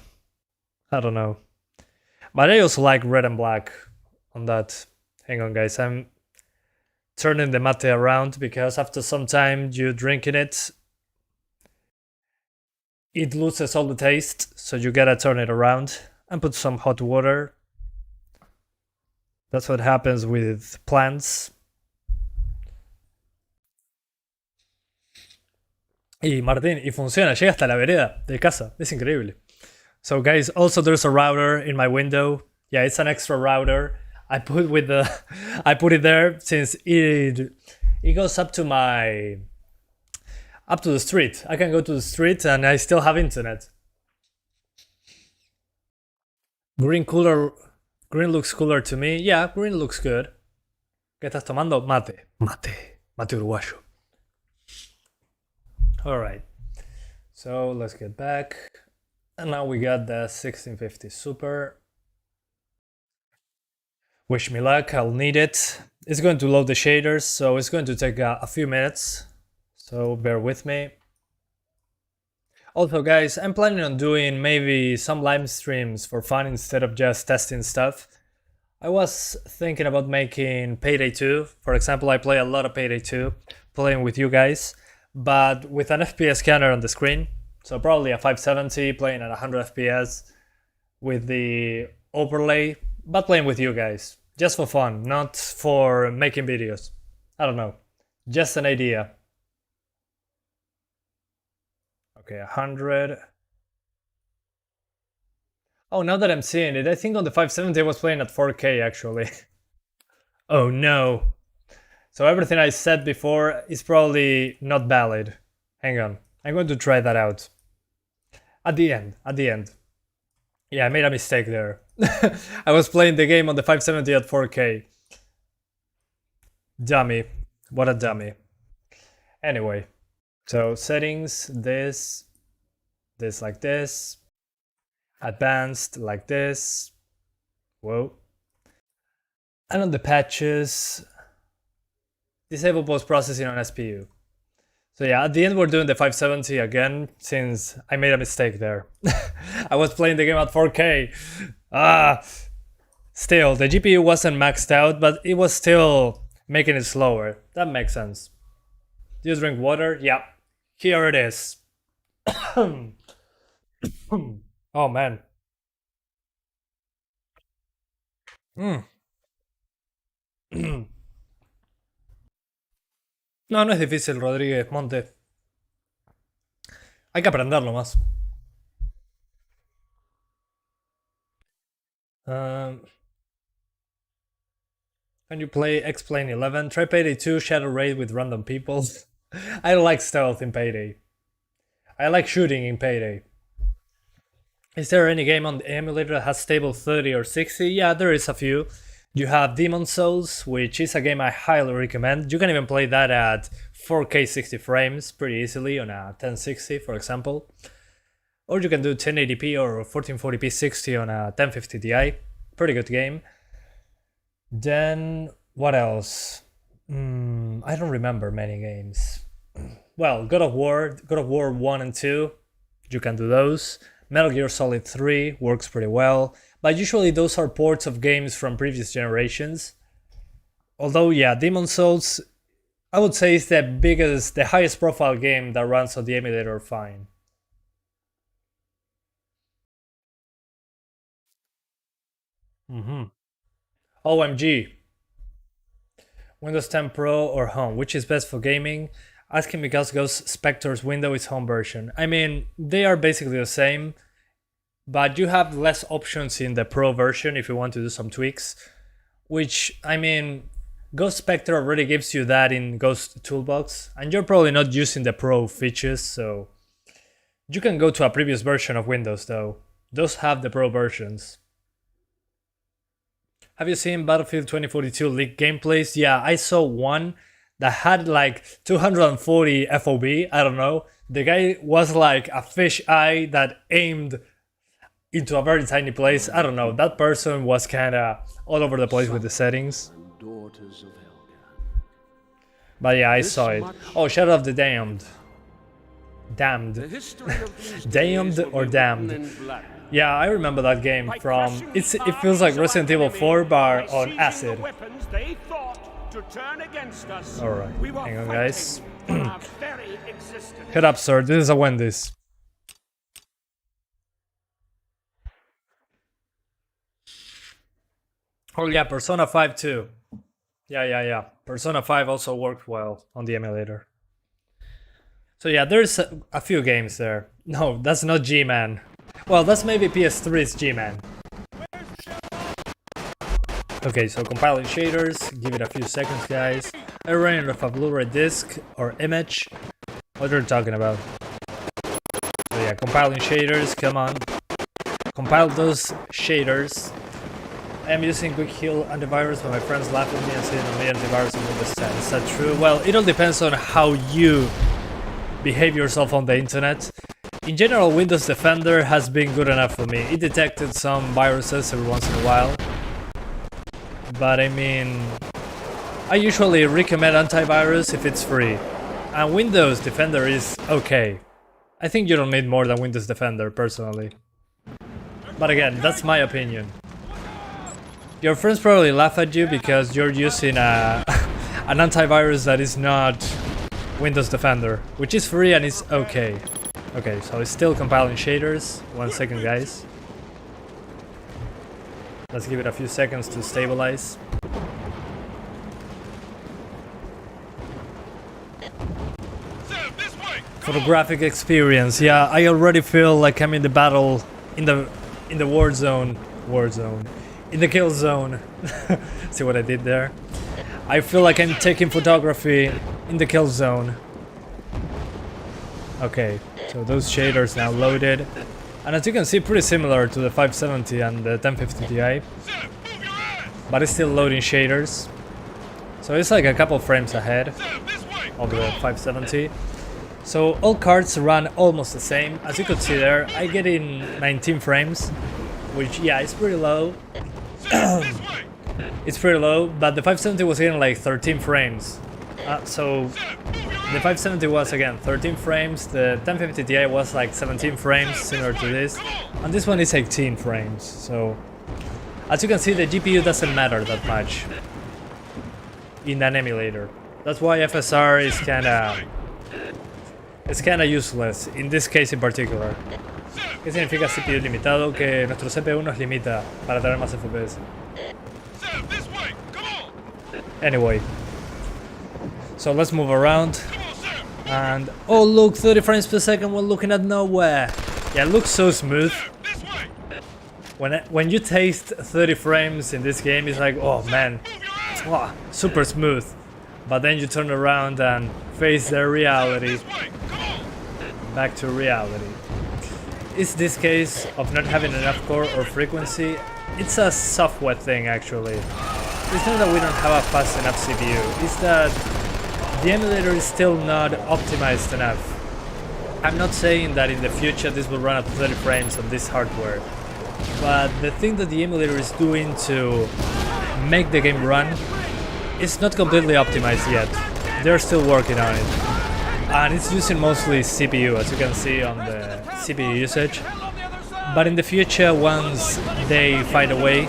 I don't know. But I also like red and black on that. Hang on guys, I'm turning the mate around because after some time you drinking it, it loses all the taste, so you gotta turn it around and put some hot water. That's what happens with plants. Y Martín, y funciona, llega hasta la vereda de casa, es increíble. So guys, also there's a router in my window. Yeah, it's an extra router. I put it there since it goes up to the street. I can go to the street and I still have internet. Green looks cooler to me. Yeah, green looks good. ¿Qué estás tomando? Mate uruguayo. Alright, so let's get back. And now we got the 1650 Super. Wish me luck, I'll need it. It's going to load the shaders, so it's going to take a few minutes. So bear with me. Also guys, I'm planning on doing maybe some live streams for fun instead of just testing stuff. I was thinking about making Payday 2. For example, I play a lot of Payday 2, playing with you guys, but with an FPS scanner on the screen. So probably a 570, playing at 100 FPS with the overlay, but playing with you guys. Just for fun, not for making videos. I don't know. Just an idea. Okay, 100. Oh, now that I'm seeing it, I think on the 570 I was playing at 4K actually. Oh no. So everything I said before is probably not valid. Hang on, I'm going to try that out. At the end. Yeah, I made a mistake there. I was playing the game on the 570 at 4K. Dummy. What a dummy. Anyway, so settings, this like this, advanced like this. Whoa. And on the patches, disable post-processing on SPU. So yeah, at the end we're doing the 570 again, since I made a mistake there. I was playing the game at 4K. Still, the GPU wasn't maxed out, but it was still making it slower. That makes sense. Do you drink water? Yeah. Here it is. Oh man. No, no es difícil, Rodríguez, Monte. Hay que aprenderlo más. Can you play X-Plane 11? Try Payday 2, Shadow Raid with random people. I like stealth in Payday. I like shooting in Payday. Is there any game on the emulator that has stable 30 or 60? Yeah, there is a few. You have Demon's Souls, which is a game I highly recommend. You can even play that at 4K 60 frames pretty easily on a 1060, for example. Or you can do 1080p or 1440p 60 on a 1050 Ti. Pretty good game. Then, what else? I don't remember many games. Well, God of War 1 and 2, you can do those. Metal Gear Solid 3 works pretty well, but usually those are ports of games from previous generations. Although, yeah, Demon's Souls, I would say is the highest profile game that runs on the emulator fine. OMG. Windows 10 Pro or Home, which is best for gaming? Asking because Ghost Spectre's window is home version. I mean, they are basically the same, but you have less options in the Pro version if you want to do some tweaks, which, I mean, Ghost Spectre already gives you that in Ghost Toolbox, and you're probably not using the Pro features, so you can go to a previous version of Windows though. Those have the Pro versions. Have you seen Battlefield 2042 leaked gameplays? Yeah, I saw one that had like 240 FOV, I don't know. The guy was like a fish eye that aimed into a very tiny place. I don't know, that person was kinda all over the place with the settings. And daughters of Helga. But yeah, I saw it. Oh, Shadow of the Damned. The Damned. history of these Damned days will or be damned? written in blood. Yeah, I remember that game By from... crushing it the feels like armies of Resident our Evil enemy, 4 bar by on seizing acid. the weapons they thought to turn against us. Alright, We were hang on fighting guys. for our very existence. Head up, sir, this is a Wendy's. Oh yeah, Persona 5 too. Yeah. Persona 5 also worked well on the emulator. So yeah, there's a few games there. No, that's not G-Man. Well, that's maybe PS3's G-Man. Okay, so compiling shaders, give it a few seconds guys. I'm running off a Blu-ray disc or image. What are you talking about? So yeah, compiling shaders, come on. Compile those shaders. I'm using Quick Heal antivirus, but my friends laugh at me and say no antivirus on Windows 10. Is that true? Well, it all depends on how you behave yourself on the internet. In general, Windows Defender has been good enough for me. It detected some viruses every once in a while. But I mean, I usually recommend antivirus if it's free. And Windows Defender is okay. I think you don't need more than Windows Defender, personally. But again, that's my opinion. Your friends probably laugh at you because you're using an antivirus that is not Windows Defender, which is free and is okay. Okay, so it's still compiling shaders. 1 second, guys. Let's give it a few seconds to stabilize. Photographic experience. Yeah, I already feel like I'm in the battle, in the war zone. In the kill zone. See what I did there? I feel like I'm taking photography in the kill zone. Okay, so those shaders now loaded. And as you can see, pretty similar to the 570 and the 1050 Ti. But it's still loading shaders. So it's like a couple frames ahead of the 570. So all cards run almost the same. As you could see there, I get in 19 frames, which yeah, it's pretty low. It's pretty low, but the 570 was getting like 13 frames. So the 570 was again 13 frames, the 1050 Ti was like 17 frames, similar to this, and this one is 18 frames. So as you can see, the GPU doesn't matter that much in an emulator. That's why FSR is kinda useless in this case in particular. ¿Qué significa CPU limitado? Que nuestro CPU nos limita para tener más FPS. Anyway, so let's move around. And oh look, 30 frames per second when looking at nowhere. Yeah, it looks so smooth. When you taste 30 frames in this game, it's like, oh man, super smooth. But then you turn around and face the reality. Back to reality. Is this case of not having enough core or frequency? It's a software thing actually. It's not that we don't have a fast enough CPU, it's that the emulator is still not optimized enough. I'm not saying that in the future this will run at 30 frames on this hardware, but the thing that the emulator is doing to make the game run is not completely optimized yet. They're still working on it. And it's using mostly CPU, as you can see on the CPU usage. But in the future, once they find a way,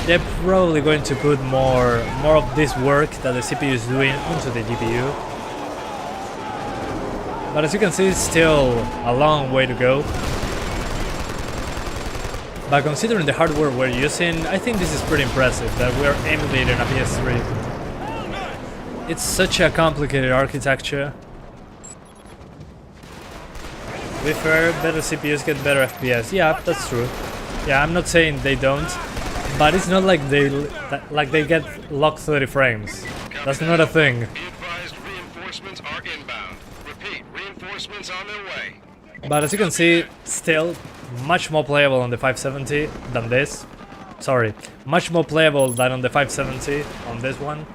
they're probably going to put more of this work that the CPU is doing onto the GPU. But as you can see, it's still a long way to go. But considering the hardware we're using, I think this is pretty impressive that we're emulating a PS3. It's such a complicated architecture. To be fair, better CPUs get better FPS. Yeah, that's true. Yeah, I'm not saying they don't, but it's not like they get locked 30 frames. That's not a thing. Reinforcements are inbound. Repeat, reinforcements on their way. But as you can see, still much more playable on the 570 than this. Sorry, much more playable than on the 570 on this one.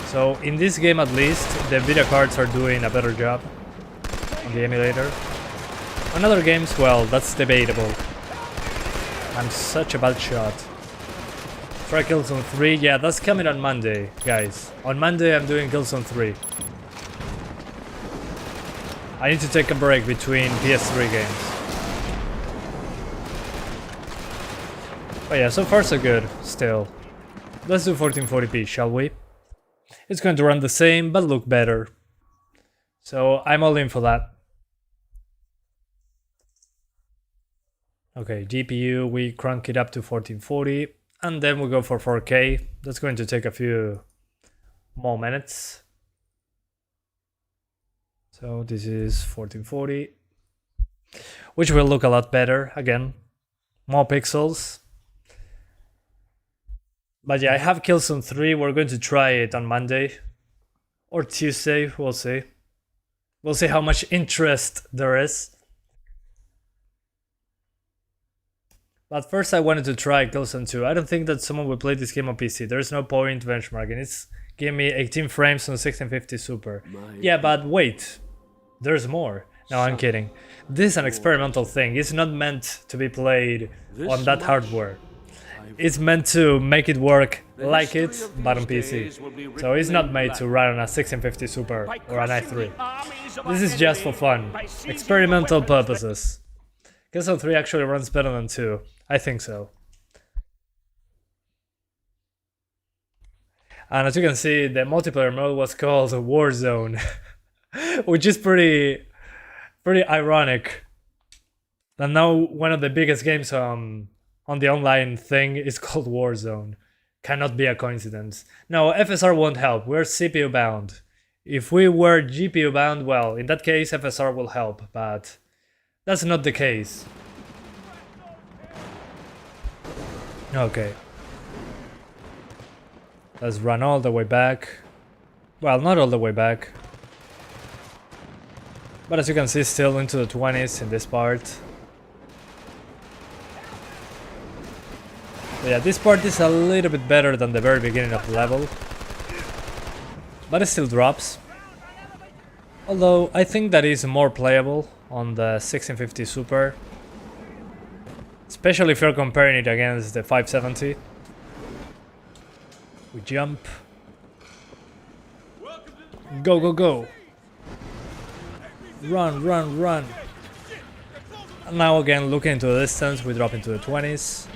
So in this game at least, the video cards are doing a better job on the emulator. On other games, well, that's debatable. I'm such a bad shot. Try Killzone 3. Yeah, that's coming on Monday, guys. On Monday, I'm doing Killzone 3. I need to take a break between PS3 games. But yeah, so far so good, still. Let's do 1440p, shall we? It's going to run the same, but look better. So I'm all in for that. Okay, GPU, we crank it up to 1440. And then we go for 4K. That's going to take a few more minutes. So this is 1440, which will look a lot better. Again, more pixels. But yeah, I have Killzone 3. We're going to try it on Monday or Tuesday. We'll see. We'll see how much interest there is. But first I wanted to try Killzone 2. I don't think that someone will play this game on PC. There's no point benchmarking. It's giving me 18 frames on 1650 Super. Yeah, but wait. There's more. No, I'm kidding. This is an experimental thing. It's not meant to be played on that hardware. It's meant to make it work like it, but on PC. So it's not made to run on a 1650 Super or an i3. This is just for fun. Experimental purposes. Killzone 3 actually runs better than 2. I think so. And as you can see, the multiplayer mode was called Warzone, which is pretty ironic. And now one of the biggest games on the online thing is called Warzone. Cannot be a coincidence. No, FSR won't help. We're CPU bound. If we were GPU bound, well, in that case FSR will help, but that's not the case. Okay. Let's run all the way back. Well, not all the way back. But as you can see, still into the 20s in this part. But yeah, this part is a little bit better than the very beginning of the level. But it still drops. Although, I think that is more playable on the 1650 Super. Especially if you're comparing it against the 570. We jump. Go, go, go. Run, run, run. And now again, looking into the distance, we drop into the 20s.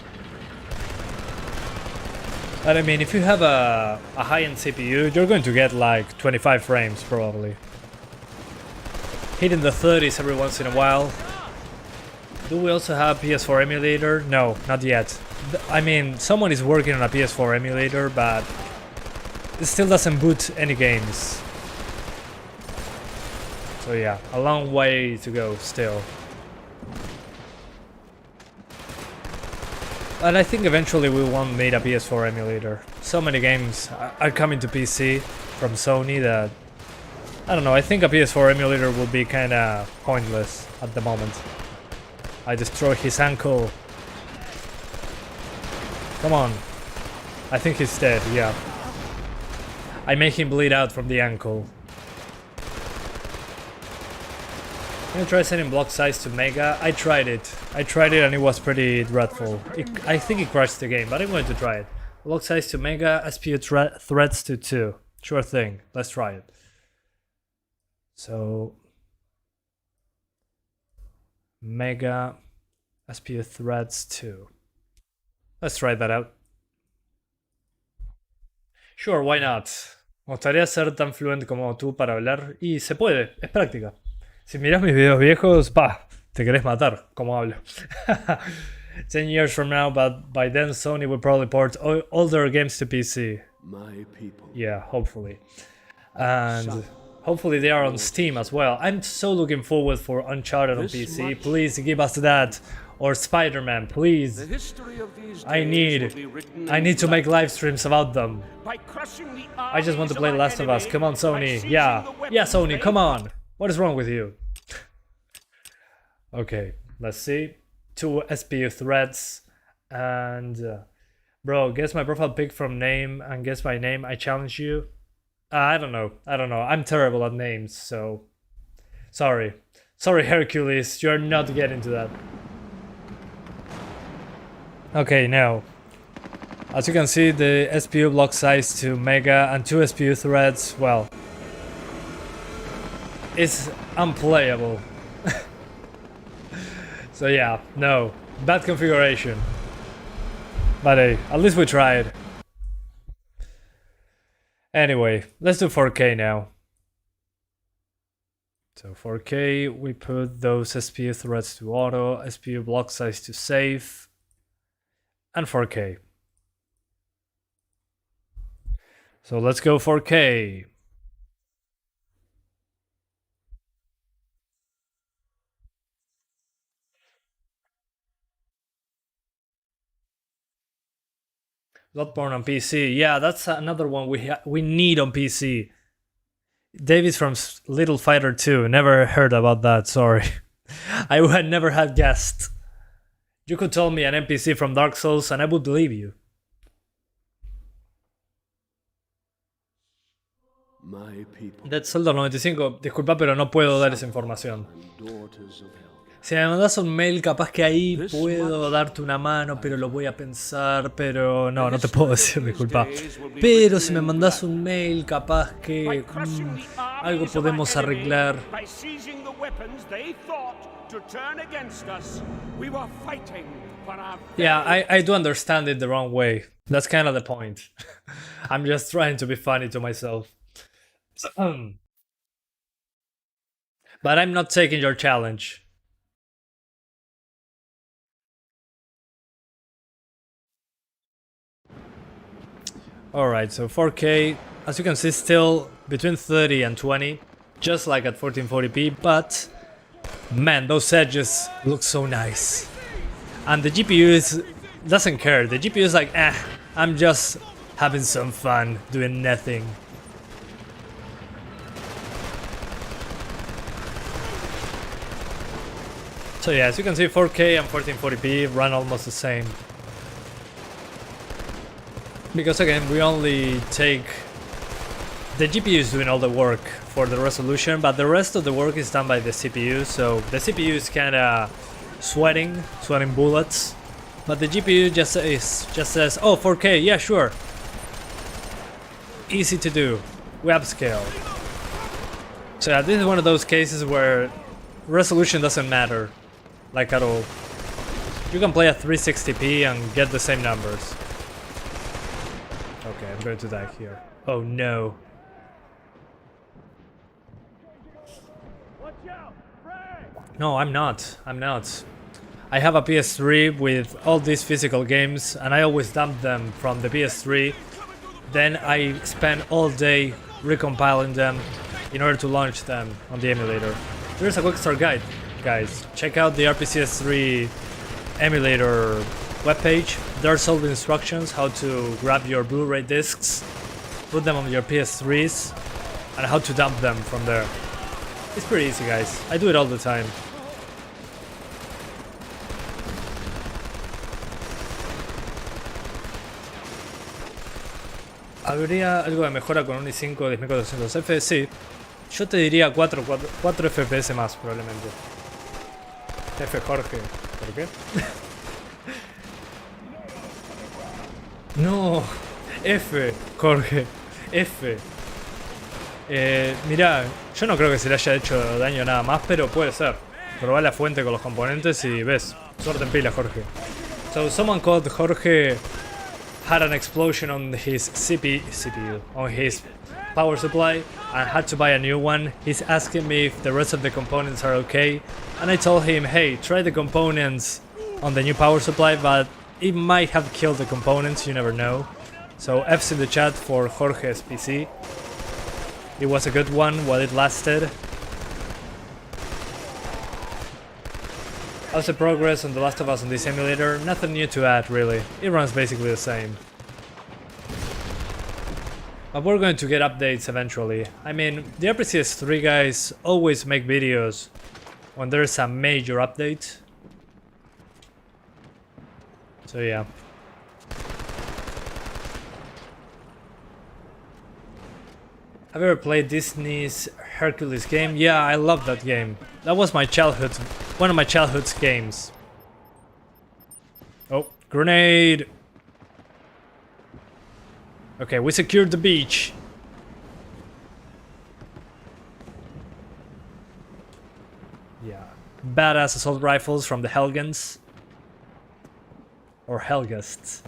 But I mean, if you have a high-end CPU, you're going to get like 25 frames probably. Hitting the 30s every once in a while. Do we also have PS4 emulator? No, not yet. I mean, someone is working on a PS4 emulator, but it still doesn't boot any games. So yeah, a long way to go still. And I think eventually we won't need a PS4 emulator. So many games are coming to PC from Sony that... I don't know, I think a PS4 emulator will be kinda pointless at the moment. I destroy his ankle. Come on. I think he's dead, yeah. I make him bleed out from the ankle. Can I try setting block size to Mega? I tried it and it was pretty dreadful. I think it crashed the game, but I'm going to try it. Block size to Mega, SPU threads to 2. Sure thing, let's try it. So... Mega SPU threads 2. Let's try that out. Sure, why not? Me gustaría ser tan fluente como tú para hablar y se puede, es práctica. Si miras mis videos viejos, te querés matar como hablo. 10 years from now, but by then Sony will probably port all their games to PC. My people. Yeah, hopefully. And hopefully they are on Steam as well. I'm so looking forward for Uncharted on PC. Please give us that. Or Spider-Man, please. I need to make live streams about them. I just want to play Last of Us. Come on, Sony. Yeah, Sony, come on. What is wrong with you? Okay, let's see. 2 SPU threads. And... bro, guess my profile pic from name and guess my name. I challenge you. I don't know. I'm terrible at names, so... Sorry, Hercules. You're not getting to that. Okay, now, as you can see, the SPU block size to mega and 2 SPU threads, well, it's unplayable. So yeah, no, bad configuration. But hey, at least we tried. Anyway, let's do 4K now. So 4K, we put those SPU threads to auto, SPU block size to safe, and 4K. So let's go 4K. Bloodborne on PC. Yeah, that's another one we need on PC. David's from Little Fighter 2. Never heard about that, sorry. I had never had guessed. You could tell me an NPC from Dark Souls and I would believe you. My people Dead Soldier 95, disculpa, pero no puedo dar esa información. and daughters of Helga. Si me mandas un mail, capaz que ahí puedo darte una mano, pero lo voy a pensar, pero no, no te puedo decir, disculpa. Pero si me mandas un mail, capaz que algo podemos arreglar. By seizing the weapons they thought to turn against us, we were fighting for our Yeah, I do understand it the wrong way. That's kind of the point. I'm just trying to be funny to myself. But I'm not taking your challenge. Alright, so 4K, as you can see, still between 30 and 20, just like at 1440p, but man, those edges look so nice. And the GPU doesn't care, the GPU is like, I'm just having some fun doing nothing. So yeah, as you can see, 4K and 1440p run almost the same. Because again, we only take... The GPU is doing all the work for the resolution, but the rest of the work is done by the CPU, so the CPU is kinda sweating bullets, but the GPU just says, oh, 4K, yeah, sure. Easy to do. We upscale. So yeah, this is one of those cases where resolution doesn't matter, like at all. You can play at 360p and get the same numbers. Okay, I'm going to die here. Oh no. No, I'm not. I have a PS3 with all these physical games and I always dump them from the PS3. Then I spend all day recompiling them in order to launch them on the emulator. There's a quick start guide, guys. Check out the RPCS3 Emulator webpage. There's all the instructions how to grab your Blu-ray discs, put them on your PS3s, and how to dump them from there. It's pretty easy, guys. I do it all the time. ¿Habría algo de mejora con un i5 10400F? Sí. Yo te diría 4 FPS más, probablemente. F Jorge. ¿Por qué? No. F Jorge. F. Mirá, yo no creo que se le haya hecho daño nada más, pero puede ser. Probá la fuente con los componentes y ves. Suerte en pila, Jorge. So, someone called Jorge had an explosion on his CPU, on his power supply, and had to buy a new one. He's asking me if the rest of the components are okay, and I told him, hey, try the components on the new power supply, but it might have killed the components, you never know. So F's in the chat for Jorge's PC. It was a good one while it lasted. How's the progress on The Last of Us on this emulator? Nothing new to add, really. It runs basically the same. But we're going to get updates eventually. I mean, the RPCS3 guys always make videos when there's a major update. So yeah. Have you ever played Disney's Hercules game? Yeah, I love that game. That was my childhood, one of my childhood's games. Oh, Grenade! Okay, we secured the beach. Yeah. Badass assault rifles from the Helgans. Or Helgasts.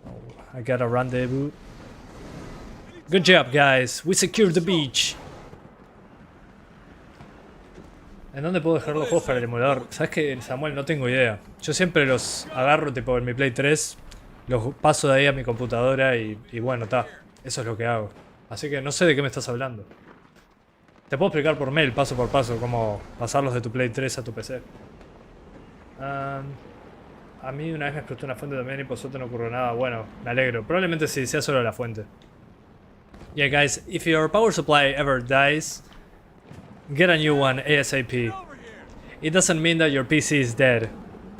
Oh, I got a rendezvous. Good job, guys. We secured the beach. ¿En dónde puedo dejar los juegos para el emulador? ¿Sabes qué, Samuel? No tengo idea. Yo siempre los agarro tipo en mi Play 3, los paso de ahí a mi computadora y bueno, está. Eso es lo que hago. Así que no sé de qué me estás hablando. Te puedo explicar por mail, paso por paso, cómo pasarlos de tu Play 3 a tu PC. A mí una vez me explotó una fuente también y por suerte no ocurrió nada. Bueno, me alegro. Probablemente sí sea solo la fuente. Yeah, guys, if your power supply ever dies, get a new one ASAP. It doesn't mean that your PC is dead,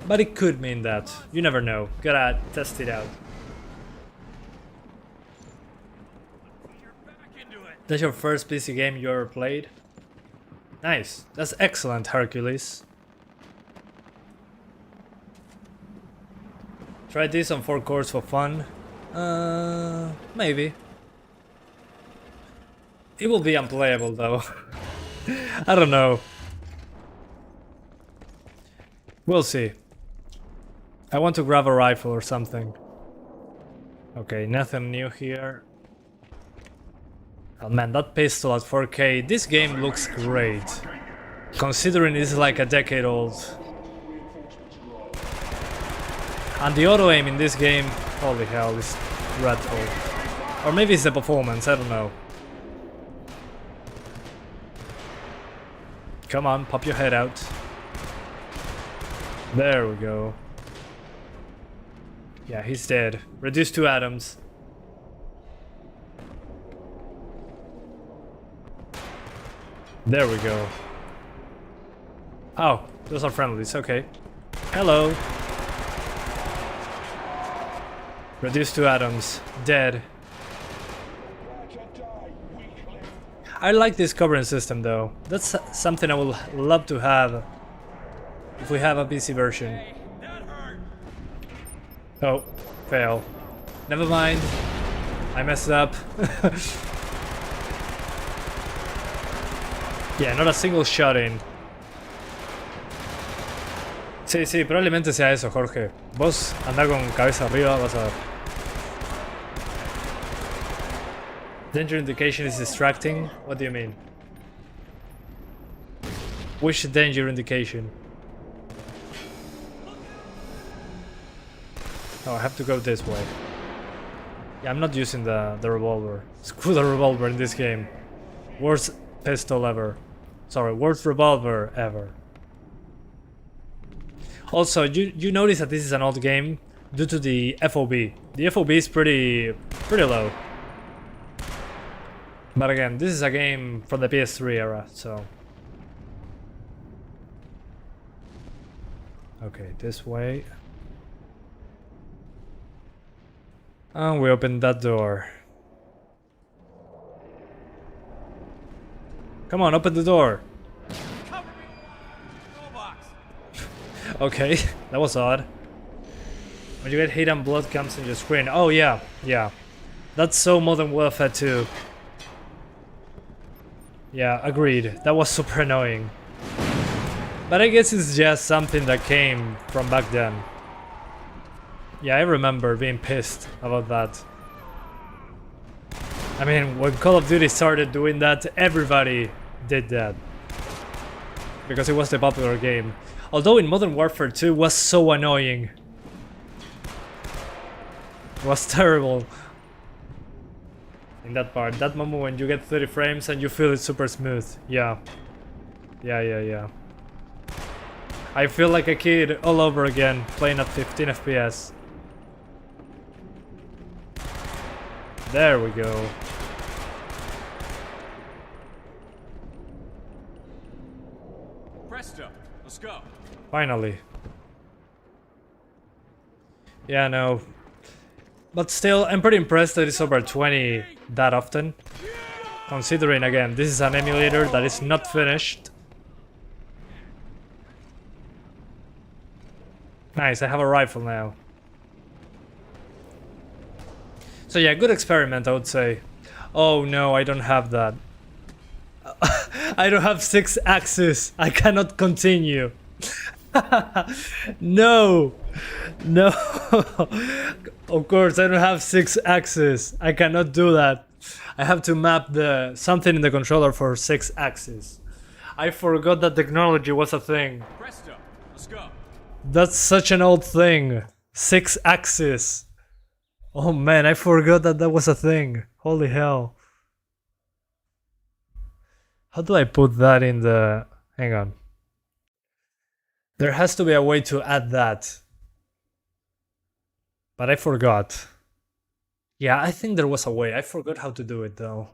but it could mean that. You never know. Gotta test it out. That's your first PC game you ever played? Nice. That's excellent, Hercules. Try this on 4 cores for fun? Maybe. It will be unplayable though. I don't know. We'll see. I want to grab a rifle or something. Okay, nothing new here. Oh man, that pistol at 4K. This game looks great. Considering it's like a decade old. And the auto aim in this game, holy hell, is dreadful. Or maybe it's the performance, I don't know. Come on, pop your head out. There we go. Yeah, he's dead. Reduced to atoms. There we go. Oh, those are friendlies, okay. Hello. Reduced to atoms. Dead. I like this covering system though. That's something I would love to have if we have a PC version. Oh, fail. Never mind. I messed up. Yeah, not a single shot in. Sí, sí, probablemente sea eso, Jorge. Vos andá con cabeza arriba, vas a ver. Danger indication is distracting? What do you mean? Which danger indication? Oh, I have to go this way. Yeah, I'm not using the revolver. Screw the revolver in this game. Worst pistol ever. Sorry, worst revolver ever. Also, you notice that this is an old game due to the FOB. The FOB is pretty low. But again, this is a game from the PS3 era, so... Okay, this way. And we open that door. Come on, open the door. Okay, that was odd. When you get hit and blood comes in your screen. Oh yeah, yeah. That's so Modern Warfare 2. Yeah, agreed. That was super annoying. But I guess it's just something that came from back then. Yeah, I remember being pissed about that. I mean, when Call of Duty started doing that, everybody did that. Because it was the popular game. Although in Modern Warfare 2 was so annoying. It was terrible. In that part, that moment when you get 30 frames and you feel it super smooth. Yeah. Yeah. I feel like a kid all over again, playing at 15 FPS. There we go. Presto, let's go. Finally. Yeah, no. But still, I'm pretty impressed that it's over 20 that often. Considering, again, this is an emulator that is not finished. Nice, I have a rifle now. So yeah, good experiment, I would say. Oh no, I don't have that. I don't have 6 axes. I cannot continue. No. No. Of course, I don't have 6 axes. I cannot do that. I have to map the something in the controller for 6 axes. I forgot that technology was a thing. Presto, let's go. That's such an old thing. 6 axes. Oh man, I forgot that that was a thing. Holy hell. How do I put that in the... Hang on. There has to be a way to add that. But I forgot. Yeah, I think there was a way. I forgot how to do it though.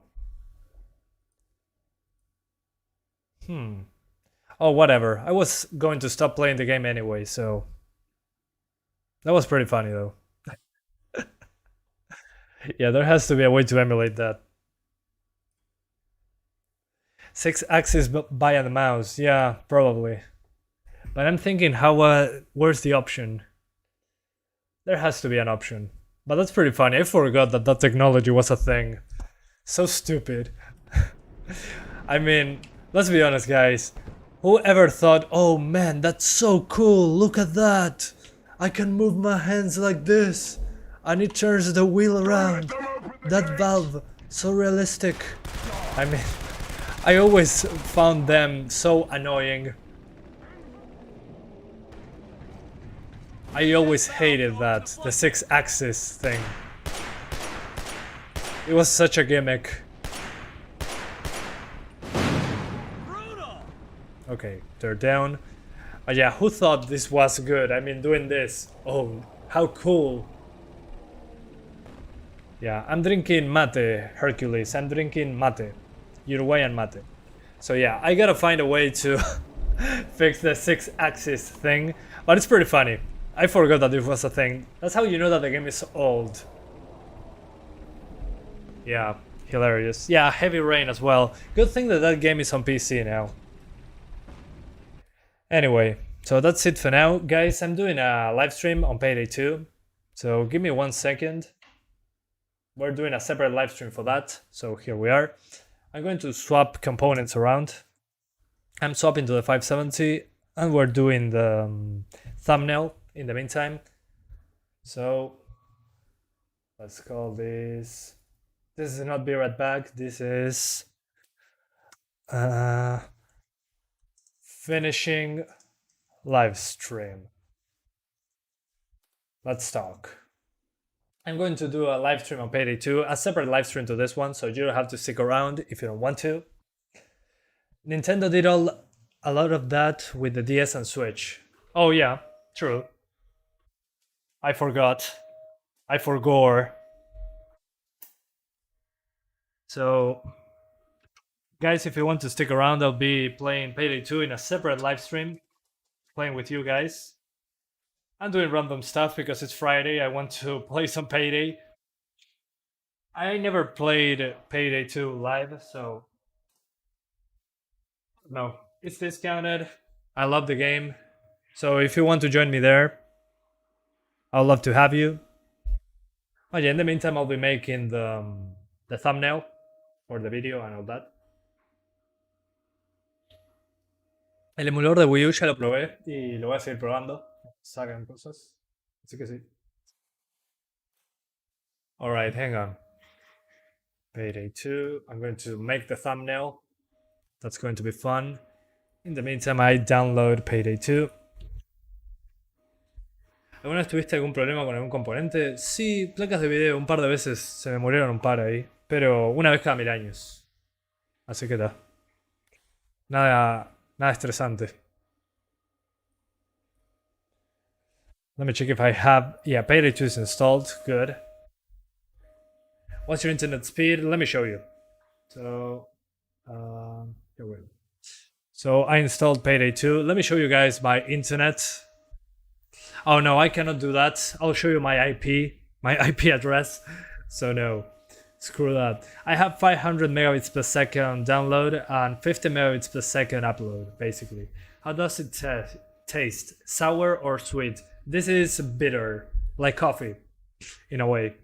Oh, whatever. I was going to stop playing the game anyway, so... That was pretty funny though. Yeah, there has to be a way to emulate that. 6 axis by a mouse, yeah, probably. But I'm thinking how, where's the option? There has to be an option. But that's pretty funny, I forgot that that technology was a thing. So stupid. I mean, let's be honest guys. Whoever thought, oh man, that's so cool, look at that. I can move my hands like this. And it turns the wheel around. That valve, so realistic. I mean, I always found them so annoying. I always hated that, the 6 axis thing. It was such a gimmick. Okay, they're down. Yeah, who thought this was good? I mean, doing this. Oh, how cool. Yeah, I'm drinking mate, Hercules. I'm drinking mate. Uruguayan mate. So yeah, I gotta find a way to fix the 6 axis thing. But it's pretty funny. I forgot that it was a thing. That's how you know that the game is old. Yeah, hilarious. Yeah, Heavy Rain as well. Good thing that that game is on PC now. Anyway, so that's it for now. Guys, I'm doing a live stream on Payday 2. So give me 1 second. We're doing a separate live stream for that. So here we are. I'm going to swap components around. I'm swapping to the 570 and we're doing the thumbnail in the meantime. So let's call this... This is not Be Right Back. This is... finishing live stream. Let's talk. I'm going to do a live stream on Payday 2, a separate live stream to this one, so you don't have to stick around if you don't want to. Nintendo did a lot of that with the DS and Switch. Oh yeah, true. I forgot. I forgot. So, guys, if you want to stick around, I'll be playing Payday 2 in a separate live stream, playing with you guys. I'm doing random stuff because it's Friday, I want to play some Payday. I never played Payday 2 live, so... No, it's discounted. I love the game. So if you want to join me there, I'd love to have you. Oh yeah, in the meantime I'll be making the thumbnail for the video and all that. El emulador de Wii U ya lo probé y lo voy a seguir probando. Sacan cosas. Así que sí. Alright, hang on. Payday 2. I'm going to make the thumbnail. That's going to be fun. In the meantime, I download Payday 2. ¿Alguna vez tuviste algún problema con algún componente? Sí, placas de video, un par de veces se me murieron un par ahí. Pero una vez cada 1000 años. Así que está. Nada estresante. Let me check if I have... Yeah, Payday 2 is installed. Good. What's your internet speed? Let me show you. So... here we go. So I installed Payday 2. Let me show you guys my internet. Oh no, I cannot do that. I'll show you my IP address. So no, screw that. I have 500 megabits per second download and 50 megabits per second upload, basically. How does it taste? Sour or sweet? This is bitter, like coffee, in a way.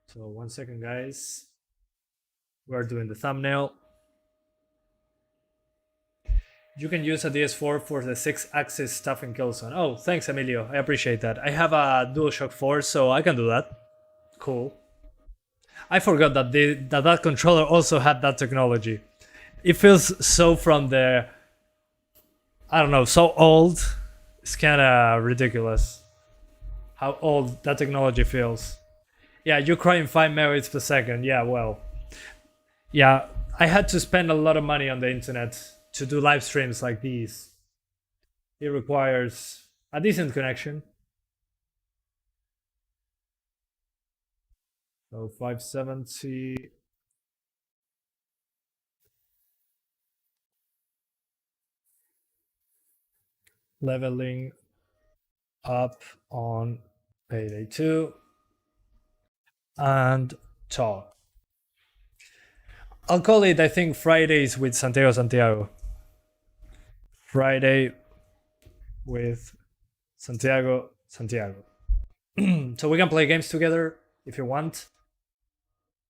So 1 second, guys. We're doing the thumbnail. You can use a DS4 for the 6-axis stuff in Killzone. Oh, thanks, Emilio. I appreciate that. I have a DualShock 4, so I can do that. Cool. I forgot that that controller also had that technology. It feels so from the... I don't know, so old. It's kind of ridiculous how old that technology feels. Yeah, you cry in 5 megabits per second. Yeah, well. Yeah, I had to spend a lot of money on the internet to do live streams like these. It requires a decent connection. So 570. Leveling up on Payday 2 and talk. I'll call it, I think, Fridays with Santiago. Friday with Santiago. So we can play games together if you want.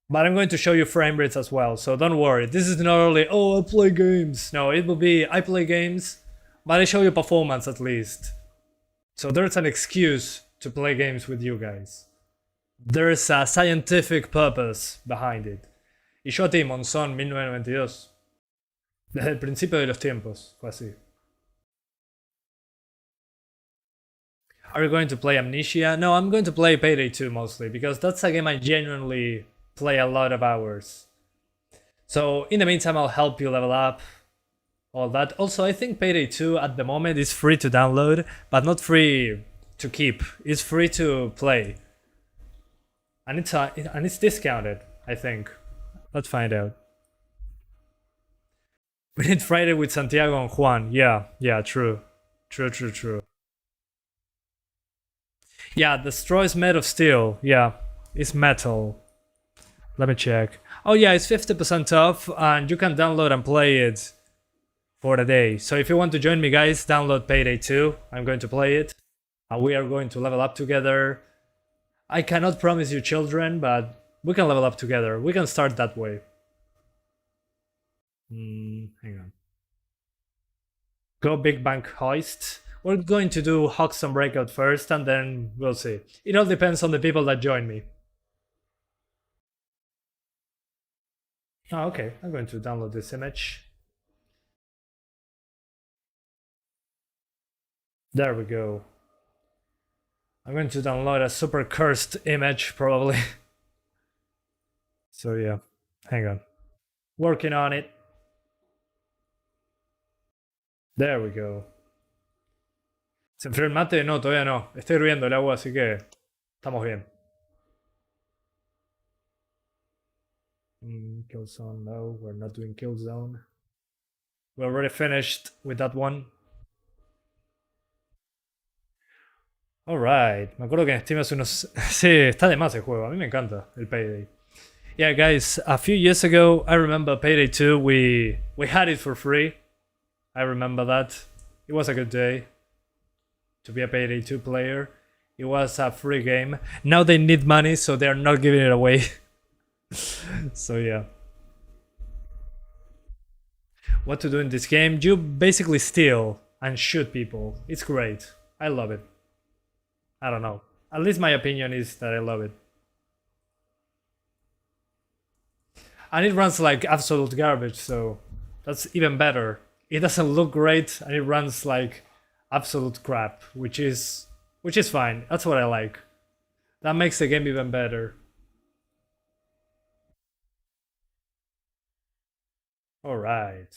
But I'm going to show you frame rates as well, so don't worry. This is not only, oh, I play games. No, it will be, I play games, but I show you performance at least. So there's an excuse to play games with you guys. There's a scientific purpose behind it. Y yo a ti, Monzón, 1992. Desde el principio de los tiempos, fue así. Are you going to play Amnesia? No, I'm going to play Payday 2 mostly, because that's a game I genuinely play a lot of hours. So in the meantime, I'll help you level up, all that. Also, I think Payday 2 at the moment is free to download, but not free to keep. It's free to play. And it's discounted, I think. Let's find out. We need Friday with Santiago and Juan. Yeah, true. True. Yeah, the straw is made of steel. Yeah, it's metal. Let me check. Oh yeah, it's 50% off and you can download and play it for the day. So if you want to join me, guys, download Payday 2. I'm going to play it. And we are going to level up together. I cannot promise you children, but we can level up together. We can start that way. Hang on. Go Big Bang Heist. We're going to do Hoxton Breakout first, and then we'll see. It all depends on the people that join me. Oh, okay. I'm going to download this image. There we go. I'm going to download a super cursed image, probably. So yeah, hang on. Working on it. There we go. ¿Se enfrió el mate? No, todavía no. Está hirviendo el agua, así que estamos bien. Killzone, no, we're not doing Killzone. We already finished with that one. Alright, me acuerdo que en Steam hace unos... Sí, está de más el juego, a mí me encanta el Payday. Yeah, guys, a few years ago, I remember Payday 2, we had it for free. I remember that. It was a good day to be a Payday 2 player. It was a free game. Now they need money, so they're not giving it away. So yeah. What to do in this game? You basically steal and shoot people. It's great. I love it. I don't know. At least my opinion is that I love it. And it runs like absolute garbage, so that's even better. It doesn't look great and it runs like absolute crap, which is fine. That's what I like. That makes the game even better. Alright.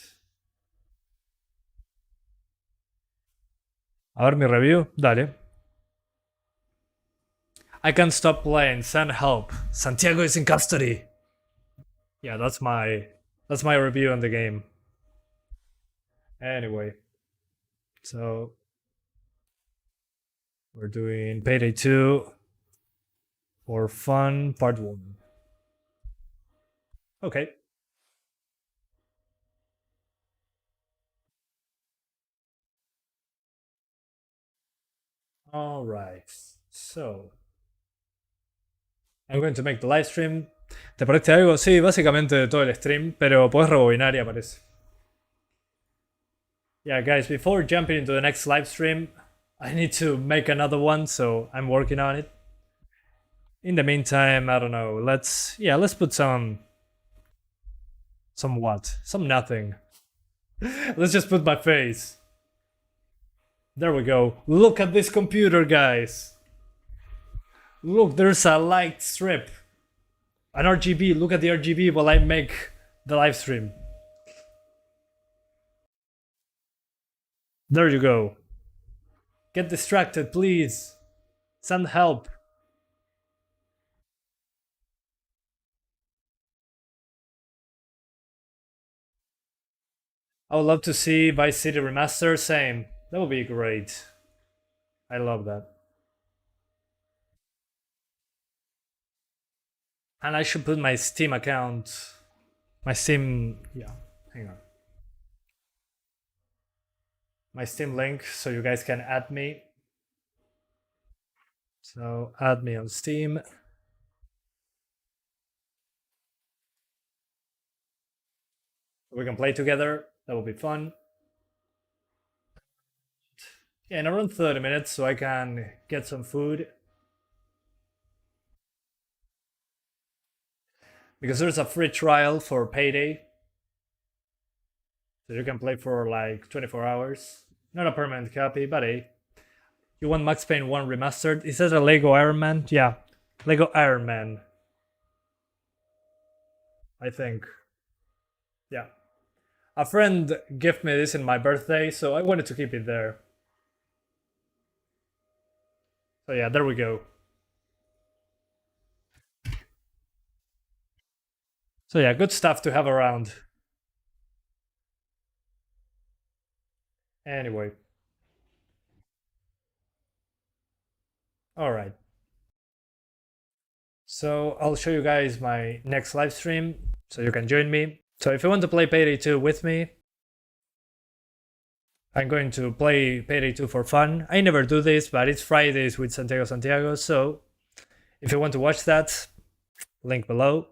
A ver mi review, dale. I can't stop playing, send help. Santiago is in custody. Yeah, that's my review on the game. Anyway, so we're doing Payday 2 for fun, part 1. Okay. Alright, so I'm going to make the live stream. ¿Te parece algo? Sí, básicamente todo el stream, pero puedes rebobinar y aparece. Yeah, guys, before jumping into the next live stream, I need to make another one, so I'm working on it. In the meantime, I don't know, let's put some what? Some nothing. Let's just put my face. There we go. Look at this computer, guys. Look, there's a light strip. An RGB. Look at the RGB while I make the live stream. There you go. Get distracted, please. Send help. I would love to see Vice City Remaster. Same. That would be great. I love that. And I should put my Steam account. My Steam. Yeah, hang on. My Steam link so you guys can add me. So add me on Steam. We can play together. That will be fun. Yeah, in around 30 minutes so I can get some food. Because there's a free trial for Payday. So you can play for like 24 hours. Not a permanent copy, but hey. You want Max Payne 1 remastered? Is that a Lego Iron Man? Yeah, Lego Iron Man. I think. Yeah. A friend gifted me this in my birthday, so I wanted to keep it there. So yeah, there we go. So yeah, good stuff to have around. Anyway. Alright. So I'll show you guys my next live stream, so you can join me. So if you want to play Payday 2 with me, I'm going to play Payday 2 for fun. I never do this, but it's Fridays with Santiago, so if you want to watch that, link below.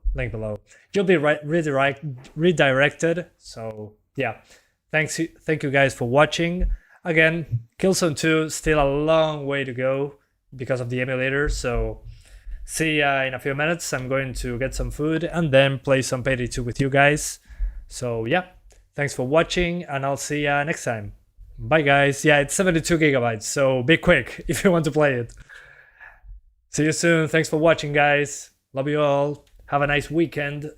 You'll be redirected, so yeah. Thank you guys for watching. Again, Killzone 2, still a long way to go because of the emulator, so see ya in a few minutes. I'm going to get some food and then play some Payday 2 with you guys. So yeah, thanks for watching and I'll see ya next time. Bye guys. Yeah, it's 72 gigabytes, so be quick if you want to play it. See you soon. Thanks for watching, guys. Love you all. Have a nice weekend.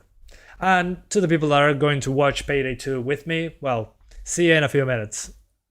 And to the people that are going to watch Payday 2 with me, well, see you in a few minutes.